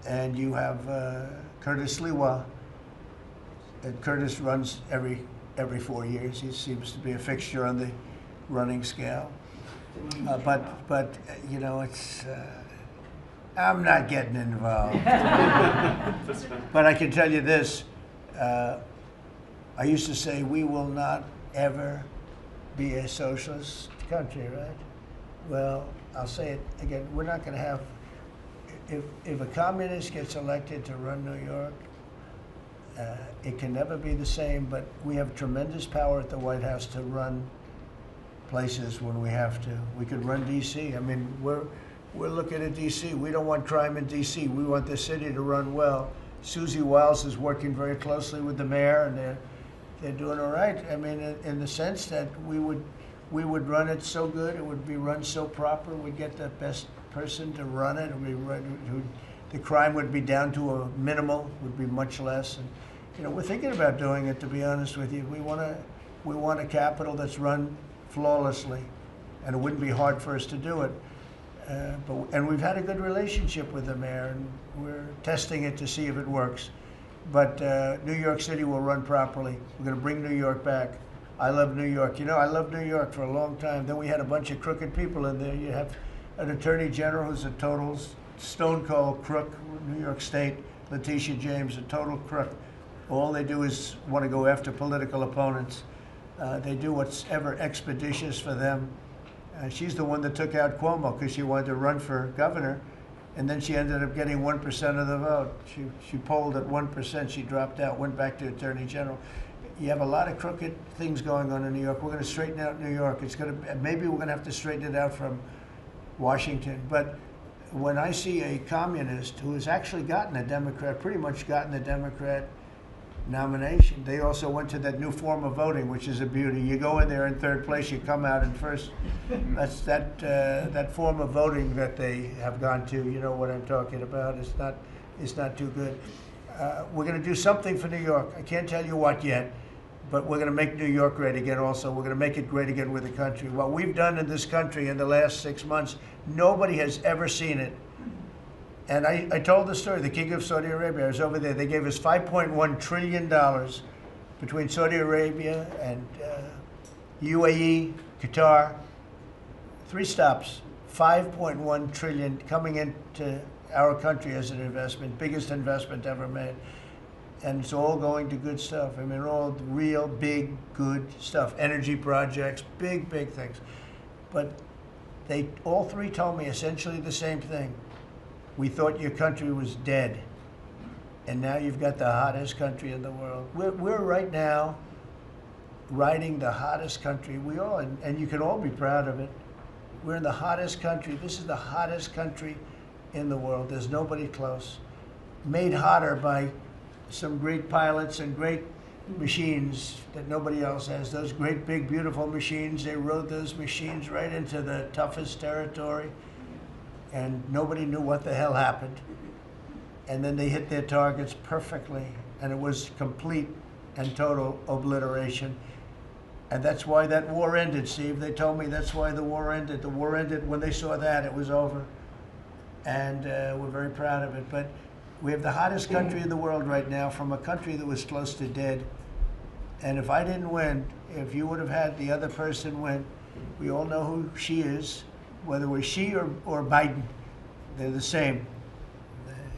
and you have Curtis Sliwa. And Curtis runs every every 4 years. He seems to be a fixture on the running scale. But you know, it's I'm not getting involved. But I can tell you this: I used to say we will not ever be a socialist country, right? Well, I'll say it again: we're not going to have. If a communist gets elected to run New York, it can never be the same. But we have tremendous power at the White House to run places when we have to. We could run D.C. I mean, we're looking at D.C. We don't want crime in D.C. We want the city to run well. Susie Wiles is working very closely with the mayor, and they're doing all right. I mean, in the sense that we would run it so good, it would be run so proper. We'd get the best person to run it. The crime would be down to a minimal, would be much less. And you know, we're thinking about doing it. To be honest with you, we want a capital that's run flawlessly, and it wouldn't be hard for us to do it. And we've had a good relationship with the mayor, and we're testing it to see if it works. But New York City will run properly. We're going to bring New York back. I love New York. You know, I loved New York for a long time. Then we had a bunch of crooked people in there. You have an attorney general who's a total stone cold crook. New York State, Letitia James, a total crook. All they do is want to go after political opponents. They do what's ever expeditious for them. She's the one that took out Cuomo because she wanted to run for governor, and then she ended up getting 1% of the vote. She polled at 1%. She dropped out, went back to attorney general. You have a lot of crooked things going on in New York. We're going to straighten out New York. Maybe we're going to have to straighten it out from Washington. But when I see a communist who has actually gotten a Democrat, pretty much gotten the Democrat nomination. They also went to that new form of voting, which is a beauty. You go in there in third place, you come out in first. That's that form of voting that they have gone to. You know what I'm talking about. It's not too good. We're going to do something for New York. I can't tell you what yet, but we're going to make New York great again. Also, we're going to make it great again with the country. What we've done in this country in the last 6 months, nobody has ever seen it. And I told the story, the King of Saudi Arabia, I was over there. They gave us $5.1 trillion between Saudi Arabia and UAE, Qatar. 3 stops, $5.1 trillion coming into our country as an investment, biggest investment ever made. And it's all going to good stuff. I mean, all real, big, good stuff. Energy projects, big, big things. But they all 3 told me essentially the same thing. We thought your country was dead, and now you've got the hottest country in the world. We're right now riding the hottest country. We all, and you can all be proud of it. We're in the hottest country. This is the hottest country in the world. There's nobody close. Made hotter by some great pilots and great machines that nobody else has. Those great, big, beautiful machines, they rode those machines right into the toughest territory. And nobody knew what the hell happened. And then they hit their targets perfectly, and it was complete and total obliteration. And that's why that war ended, Steve. They told me that's why the war ended. The war ended when they saw that, it was over. And we're very proud of it. But we have the hottest country in the world right now, from a country that was close to dead. And if I didn't win, if you would have had the other person win, we all know who she is. Whether it was she or Biden, they're the same.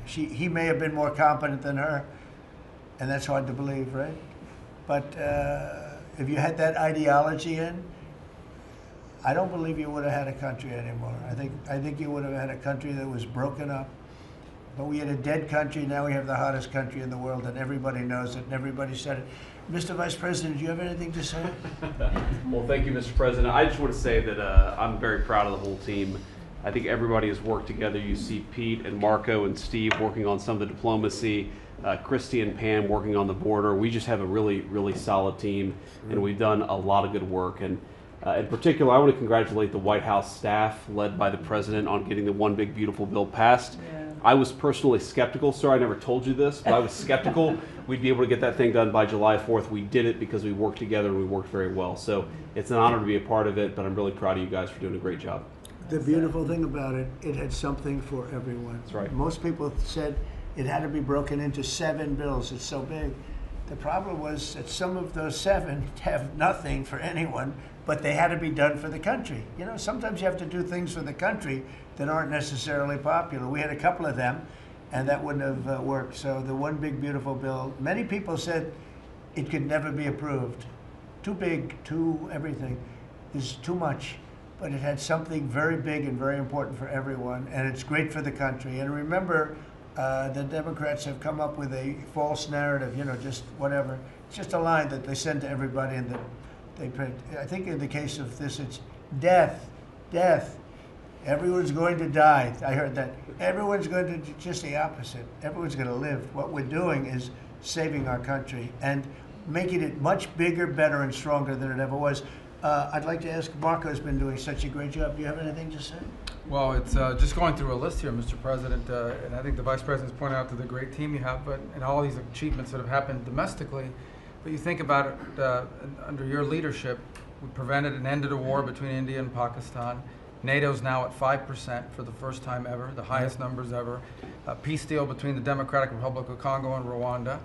He may have been more competent than her, and that's hard to believe, right? But if you had that ideology in, I don't believe you would have had a country anymore. I think you would have had a country that was broken up. But we had a dead country. Now we have the hottest country in the world, and everybody knows it, and everybody said it. Mr. Vice President, do you have anything to say? Well, thank you, Mr. President. I just want to say that I'm very proud of the whole team. I think everybody has worked together. You see Pete and Marco and Steve working on some of the diplomacy, Christy and Pam working on the border. We just have a really, really solid team, and we've done a lot of good work. And in particular, I want to congratulate the White House staff led by the President on getting the One Big Beautiful Bill passed. Yeah. I was personally skeptical. Sorry, I never told you this, but I was skeptical we'd be able to get that thing done by July 4th. We did it because we worked together and we worked very well. So it's an honor to be a part of it, but I'm really proud of you guys for doing a great job. The beautiful thing about it, it had something for everyone. That's right. Most people said it had to be broken into 7 bills. It's so big. The problem was that some of those 7 have nothing for anyone, but they had to be done for the country. You know, sometimes you have to do things for the country that aren't necessarily popular. We had a couple of them, and that wouldn't have worked. So the one big beautiful bill, many people said it could never be approved. Too big, too everything. Is too much. But it had something very big and very important for everyone, and it's great for the country. And remember, the Democrats have come up with a false narrative, you know, just whatever. It's just a line that they send to everybody and that they print. I think in the case of this, it's death, death. Everyone's going to die. I heard that. Everyone's going to do just the opposite. Everyone's going to live. What we're doing is saving our country and making it much bigger, better, and stronger than it ever was. I'd like to ask, Marco's been doing such a great job. Do you have anything to say? Well, it's just going through a list here, Mr. President, and I think the Vice President's pointed out to the great team you have, and all these achievements that have happened domestically. But you think about it, under your leadership, we prevented and ended a war between India and Pakistan. NATO's now at 5% for the first time ever, the highest numbers ever. A peace deal between the Democratic Republic of Congo and Rwanda.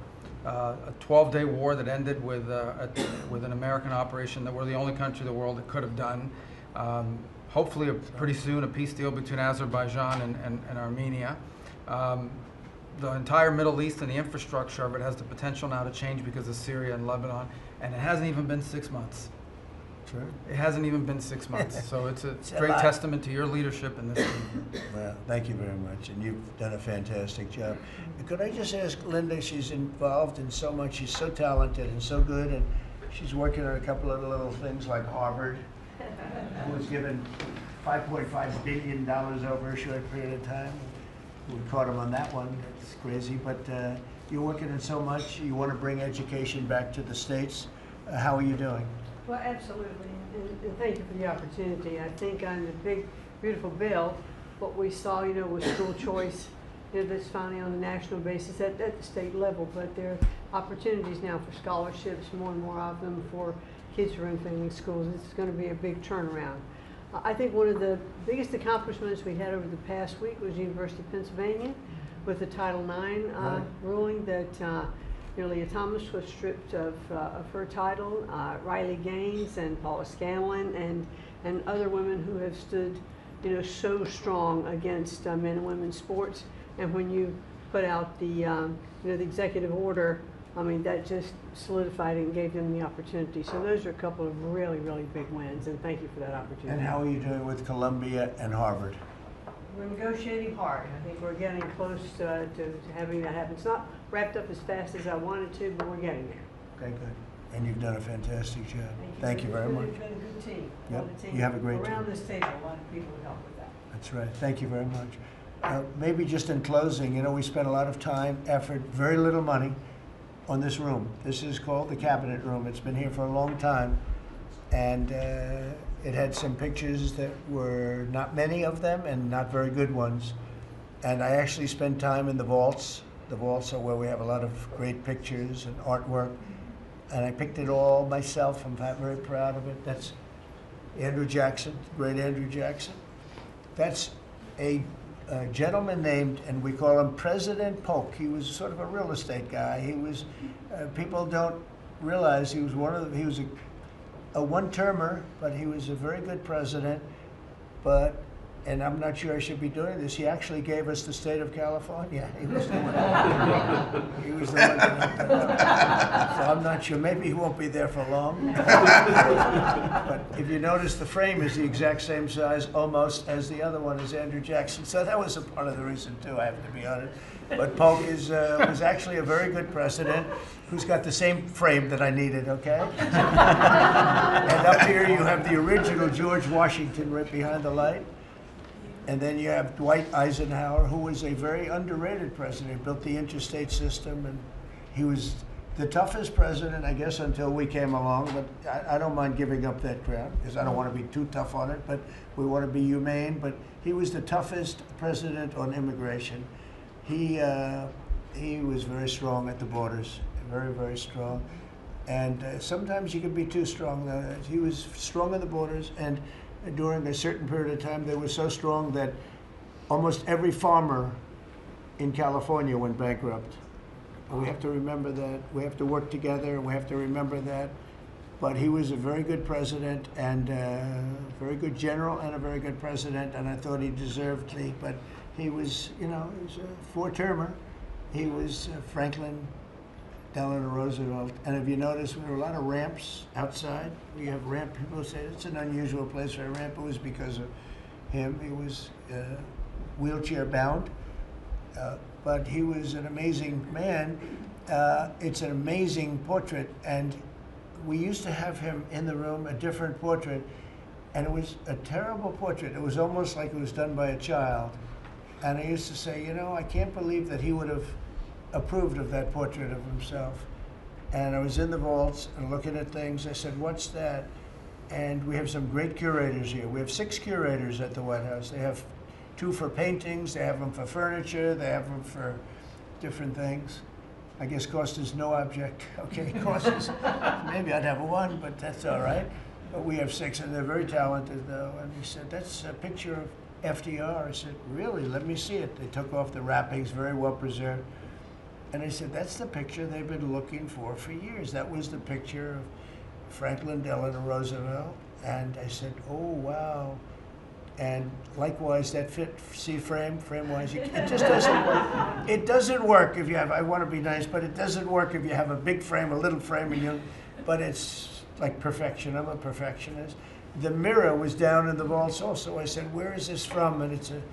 A 12-day war that ended with an American operation that we're the only country in the world that could have done. Hopefully, pretty soon, a peace deal between Azerbaijan and Armenia. The entire Middle East and the infrastructure of it has the potential now to change because of Syria and Lebanon, and it hasn't even been 6 months. Sure. It hasn't even been 6 months, so it's a great testament to your leadership in this team. Well, thank you very much, and you've done a fantastic job. Could I just ask Linda, she's involved in so much, she's so talented and so good, and she's working on a couple of little things like Harvard, who was given $5.5 billion over a short period of time. We caught him on that one, it's crazy, but you're working on so much, you want to bring education back to the States. How are you doing? Well, absolutely, and thank you for the opportunity. I think on the big, beautiful bill, what we saw, you know, was school choice, you know, that's finally on a national basis at the state level, but there are opportunities now for scholarships, more and more of them for kids who are in failing schools. This is going to be a big turnaround. I think one of the biggest accomplishments we had over the past week was University of Pennsylvania with the Title IX ruling that Leah Thomas was stripped of her title. Riley Gaines and Paula Scanlon and other women who have stood, you know, so strong against men and women's sports. And when you put out the, you know, the executive order, I mean, that just solidified it and gave them the opportunity. So those are a couple of really, really big wins, and thank you for that opportunity. And how are you doing with Columbia and Harvard? We're negotiating hard. I think we're getting close to having that happen. It's not wrapped up as fast as I wanted to, but we're getting there. Okay, good. And you've done a fantastic job. Thank you very much. It's been a good team. Yep. You have a great team. Around this table, a lot of people would help with that. That's right. Thank you very much. Maybe just in closing, you know, we spent a lot of time, effort, very little money on this room. This is called the Cabinet Room. It's been here for a long time. And it had some pictures that were not many of them and not very good ones. And I actually spent time in the vaults. The vaults are where we have a lot of great pictures and artwork. And I picked it all myself. I'm very proud of it. That's Andrew Jackson, great Andrew Jackson. That's a gentleman named, and we call him President Polk. He was sort of a real estate guy. He was, people don't realize he was he was a one-termer, but he was a very good president. But, and I'm not sure I should be doing this, he actually gave us the state of California. He was the one. He was the one so I'm not sure, maybe he won't be there for long. But if you notice, the frame is the exact same size almost as the other one is Andrew Jackson. So that was a part of the reason too, I have to be honest. But Polk was actually a very good president who's got the same frame that I needed, okay? And up here you have the original George Washington right behind the light. And then you have Dwight Eisenhower, who was a very underrated president. He built the interstate system, and he was the toughest president, I guess, until we came along. But I don't mind giving up that crown, because I don't want to be too tough on it, but we want to be humane. But he was the toughest president on immigration. He was very strong at the borders, very, very strong. And sometimes you can be too strong. He was strong at the borders, and during a certain period of time, they were so strong that almost every farmer in California went bankrupt. We have to remember that. We have to work together, and we have to remember that. But he was a very good president, and a very good general, and a very good president, and I thought he deserved the, but he was, you know, he was a four-termer. He was Franklin Delano Roosevelt. And if you notice, there were a lot of ramps outside. We have ramp, people say it's an unusual place for a ramp. It was because of him. He was wheelchair bound. But he was an amazing man. It's an amazing portrait, and we used to have him in the room, a different portrait, and it was a terrible portrait. It was almost like it was done by a child. And I used to say, you know, I can't believe that he would have approved of that portrait of himself. And I was in the vaults and looking at things. I said, what's that? And we have some great curators here. We have 6 curators at the White House. They have 2 for paintings, they have them for furniture, they have them for different things. I guess cost is no object. Okay, cost is, maybe I'd have 1, but that's all right. But we have 6, and they're very talented, though. And he said, that's a picture of FDR. I said, really? Let me see it. They took off the wrappings, very well preserved. And I said, that's the picture they've been looking for years. That was the picture of Franklin Delano Roosevelt. And I said, oh, wow. And likewise, that fit, see frame-wise, it just doesn't work. It doesn't work if you have, I want to be nice, but it doesn't work if you have a big frame, a little frame, and you, but it's like perfection. I'm a perfectionist. The mirror was down in the vaults also. I said, where is this from? And it's a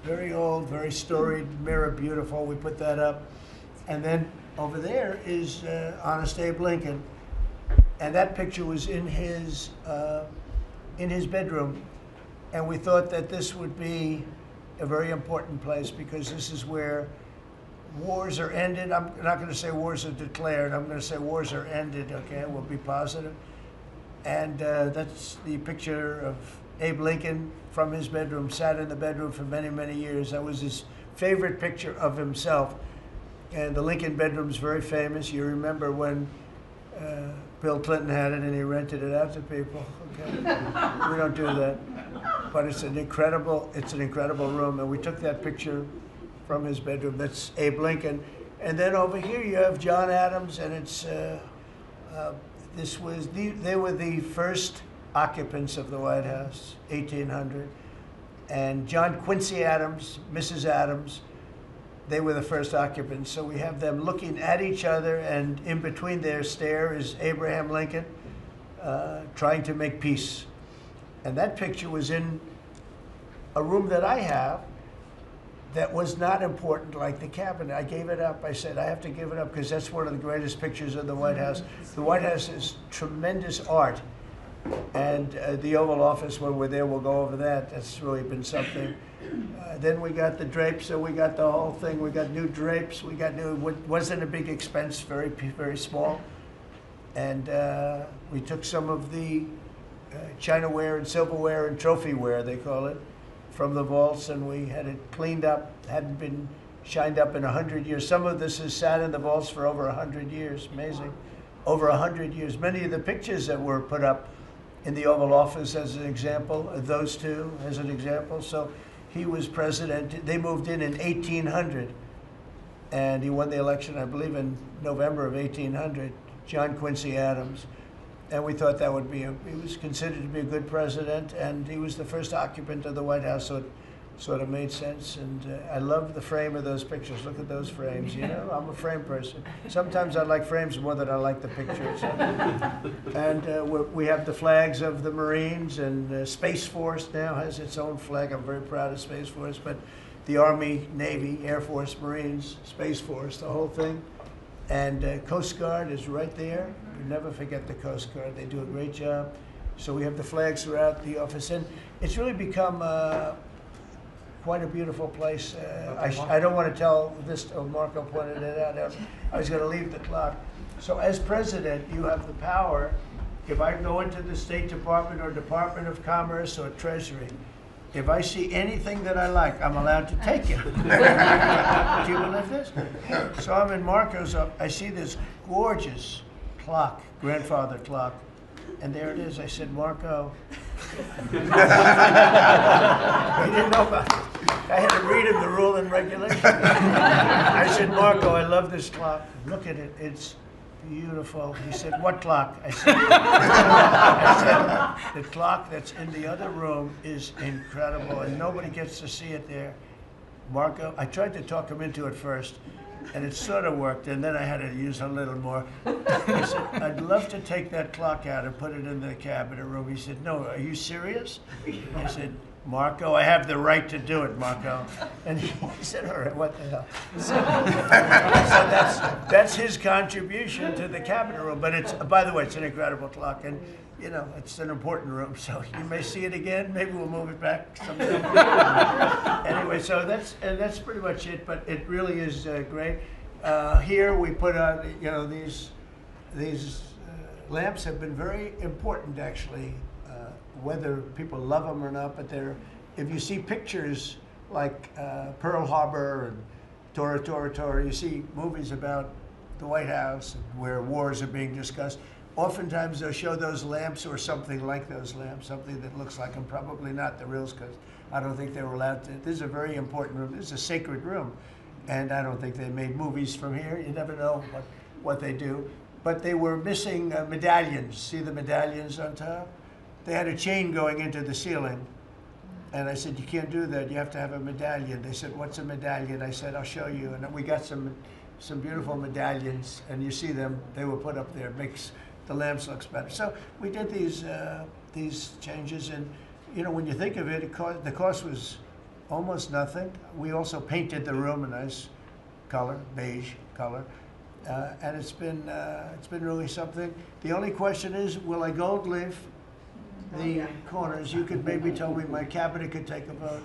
very old, very storied mirror, beautiful. We put that up. And then over there is Honest Abe Lincoln. And that picture was in his bedroom. And we thought that this would be a very important place because this is where wars are ended. I'm not going to say wars are declared. I'm going to say wars are ended, okay? We'll be positive. And that's the picture of Abe Lincoln from his bedroom, sat in the bedroom for many, many years. That was his favorite picture of himself. And the Lincoln bedroom's very famous. You remember when Bill Clinton had it and he rented it out to people. Okay. We don't do that. But it's an incredible room. And we took that picture from his bedroom. That's Abe Lincoln. And then over here you have John Adams, and it's they were the first occupants of the White House, 1800. And John Quincy Adams, Mrs. Adams, they were the first occupants. So we have them looking at each other, and in between their stare is Abraham Lincoln trying to make peace. And that picture was in a room that I have that was not important like the cabinet. I gave it up. I said, I have to give it up because that's one of the greatest pictures of the White House. The White House is tremendous art. And the Oval Office, when we're there, we'll go over that. That's really been something. Then we got the drapes, so we got the whole thing. We got new drapes. We got new, wasn't a big expense, very, very small. And we took some of the Chinaware and silverware and trophyware, they call it, from the vaults, and we had it cleaned up. Hadn't been shined up in 100 years. Some of this has sat in the vaults for over 100 years. Amazing. Over 100 years. Many of the pictures that were put up in the Oval Office as an example, those two as an example. So he was president. They moved in 1800, and he won the election, I believe, in November of 1800, John Quincy Adams. And we thought that would be, he was considered to be a good president, and he was the first occupant of the White House, so it sort of made sense. And I love the frame of those pictures. Look at those frames, you know? I'm a frame person. Sometimes I like frames more than I like the pictures. And we have the flags of the Marines, and Space Force now has its own flag. I'm very proud of Space Force, but the Army, Navy, Air Force, Marines, Space Force, the whole thing. And Coast Guard is right there. We never forget the Coast Guard. They do a great job. So we have the flags throughout the office. And it's really become quite a beautiful place. I don't want to tell this, Marco pointed it out. I was going to leave the clock. So as president, you have the power. If I go into the State Department or Department of Commerce or Treasury, if I see anything that I like, I'm allowed to take it. Do you believe this? So I'm in Marco's up. I see this gorgeous clock, grandfather clock, and there it is. I said, Marco. He didn't know about it. I had to read him the rule and regulation. I said, Marco, I love this clock. Look at it. It's beautiful. He said, what clock? I said, the clock that's in the other room is incredible, and nobody gets to see it there. Marco, I tried to talk him into it first, and it sort of worked, and then I had to use a little more. I said, I'd love to take that clock out and put it in the cabinet room. He said, no, are you serious? I said, Marco, I have the right to do it, Marco. And he said, all right, what the hell? So that's his contribution to the cabinet room. But it's, by the way, it's an incredible clock. And, you know, it's an important room. So you may see it again. Maybe we'll move it back sometime. Anyway, so that's pretty much it. But it really is great. Here we put on, you know, these lamps have been very important, actually. Whether people love them or not, but if you see pictures like Pearl Harbor and Tora Tora Tora, you see movies about the White House where wars are being discussed, oftentimes they'll show those lamps or something like those lamps, something that looks like them, probably not the reals, because I don't think they were allowed to. This is a very important room. This is a sacred room, and I don't think they made movies from here. You never know what they do. But they were missing medallions. See the medallions on top? They had a chain going into the ceiling, and I said, you can't do that, you have to have a medallion. They said, what's a medallion? I said, I'll show you. And we got some beautiful medallions, and you see them, they were put up there. It makes the lamps look better. So we did these changes, and you know, when you think of it, the cost was almost nothing. We also painted the room a nice color, beige color. And it's been really something. The only question is, will I gold leaf the corners? You could maybe tell me my cabinet could take a vote.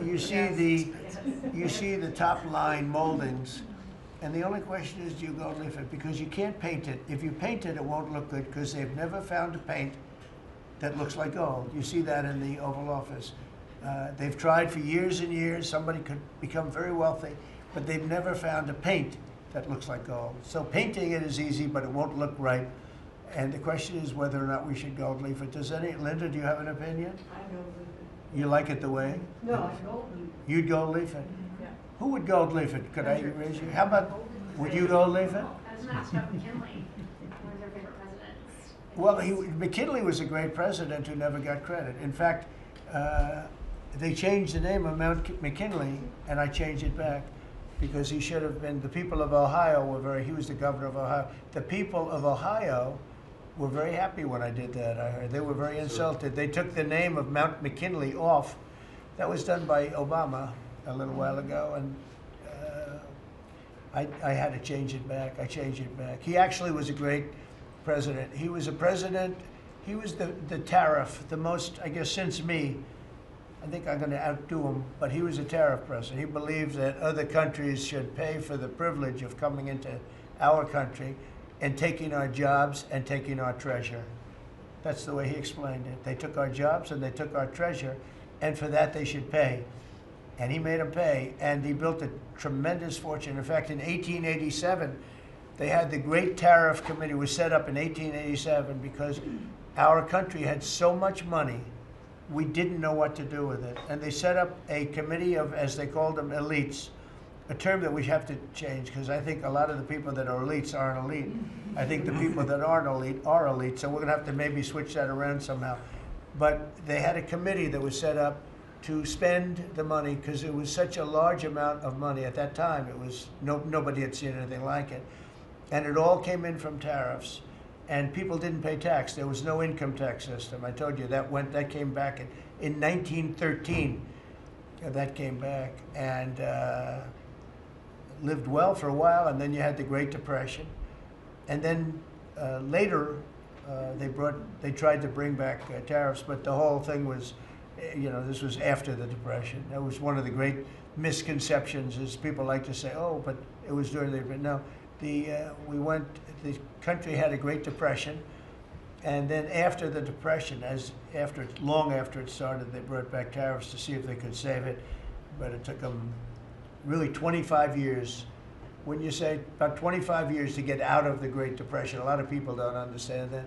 You see the top line moldings, and the only question is, do you gold leaf it? Because you can't paint it. If you paint it, it won't look good because they've never found a paint that looks like gold. You see that in the Oval Office. They've tried for years and years. Somebody could become very wealthy, but they've never found a paint that looks like gold. So painting it is easy, but it won't look right. And the question is whether or not we should gold leaf it. Linda, do you have an opinion? I gold leaf it. You like it the way? No, I gold leaf it. You'd gold leaf it? Yeah. Who would gold leaf it? Could I raise you? How about, would you gold leaf it? I was going to ask about McKinley. One of their favorite presidents. Well, McKinley was a great president who never got credit. In fact, they changed the name of Mount McKinley, and I changed it back because he should have been, the people of Ohio he was the governor of Ohio. The people of Ohio were very happy when I did that, I heard. They were very insulted. They took the name of Mount McKinley off. That was done by Obama a little while ago, and I had to change it back. I changed it back. He actually was a great president. He was a president, he was the tariff, the most, I guess, since me. I think I'm going to outdo him, but he was a tariff president. He believed that other countries should pay for the privilege of coming into our country and taking our jobs and taking our treasure. That's the way he explained it. They took our jobs and they took our treasure, and for that they should pay. And he made them pay, and he built a tremendous fortune. In fact, in 1887, they had the Great Tariff Committee was set up in 1887 because our country had so much money, we didn't know what to do with it. And they set up a committee of, as they called them, elites, a term that we have to change because I think a lot of the people that are elites aren't elite. I think the people that aren't elite are elite, so we're going to have to maybe switch that around somehow. But they had a committee that was set up to spend the money because it was such a large amount of money at that time. It was nobody had seen anything like it, and it all came in from tariffs, and people didn't pay tax. There was no income tax system. I told you that came back in 1913. That came back and lived well for a while, and then you had the Great Depression, and then later they tried to bring back tariffs, but the whole thing was, you know, this was after the Depression. That was one of the great misconceptions, is people like to say, oh, but it was during the, but no, the country had a Great Depression, and then after the Depression, long after it started, they brought back tariffs to see if they could save it, but it took them really 25 years. When you say about 25 years to get out of the Great Depression, a lot of people don't understand that.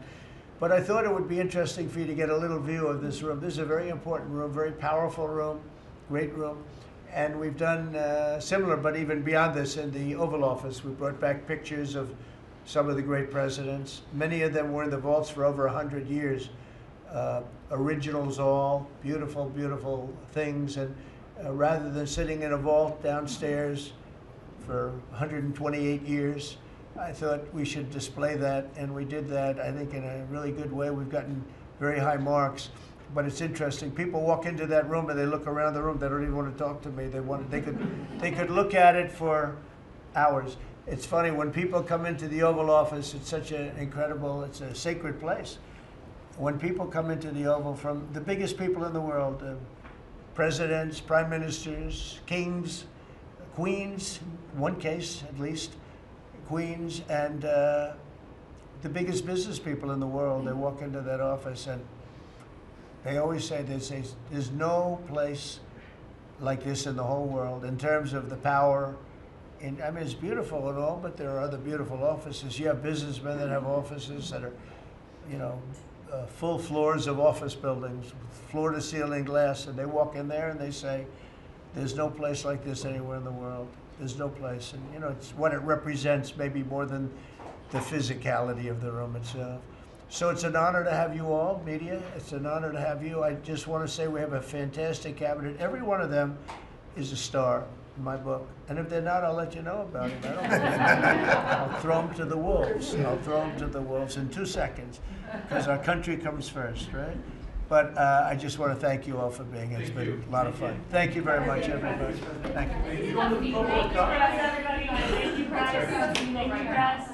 But I thought it would be interesting for you to get a little view of this room. This is a very important room, very powerful room, great room. And we've done similar, but even beyond this, in the Oval Office. We brought back pictures of some of the great presidents. Many of them were in the vaults for over 100 years. Originals all, beautiful, beautiful things. And rather than sitting in a vault downstairs for 128 years, I thought we should display that, and we did that, I think, in a really good way. We've gotten very high marks. But it's interesting. People walk into that room and they look around the room. They don't even want to talk to me. They could look at it for hours. It's funny when people come into the Oval Office. It's such an incredible. It's a sacred place. When people come into the Oval from the biggest people in the world, presidents, prime ministers, kings, queens, one case at least, queens, and the biggest business people in the world. They walk into that office and they always say there's no place like this in the whole world in terms of the power. I mean, it's beautiful and all, but there are other beautiful offices. You have businessmen that have offices that are, you know, full floors of office buildings, floor-to-ceiling glass, and they walk in there and they say, there's no place like this anywhere in the world. There's no place. And, you know, it's what it represents maybe more than the physicality of the room itself. So it's an honor to have you all, media. It's an honor to have you. I just want to say we have a fantastic cabinet. Every one of them is a star in my book. And if they're not, I'll let you know about it. I don't care. I'll throw them to the wolves. I'll throw them to the wolves in 2 seconds, because our country comes first, right? But I just want to thank you all for being here. It's been a lot of fun. Thank you very much, everybody. Thank you. Thank you, press, everybody. Thank you, press. Thank you, press.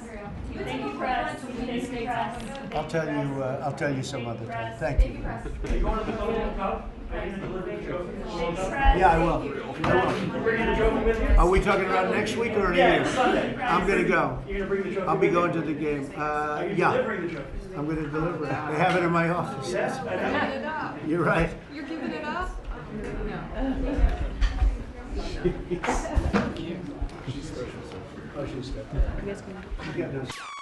Thank you, press. Stay press. I'll tell you some other time. Thank you. Are you going to the Gold Cup? Are you going to deliver the trophy? Yeah, I will. You bringing the trophy with you? Are we talking about next week or in a year? Yeah, Sunday. I'm going to go. You're going to bring the trophy I'll be with going you? to the game. Are you Yeah. delivering the trophy? I'm going to deliver it. They have it in my office. Yes, I know. You're right. You're giving it up? She's special, sir. Oh, she's special. You got those.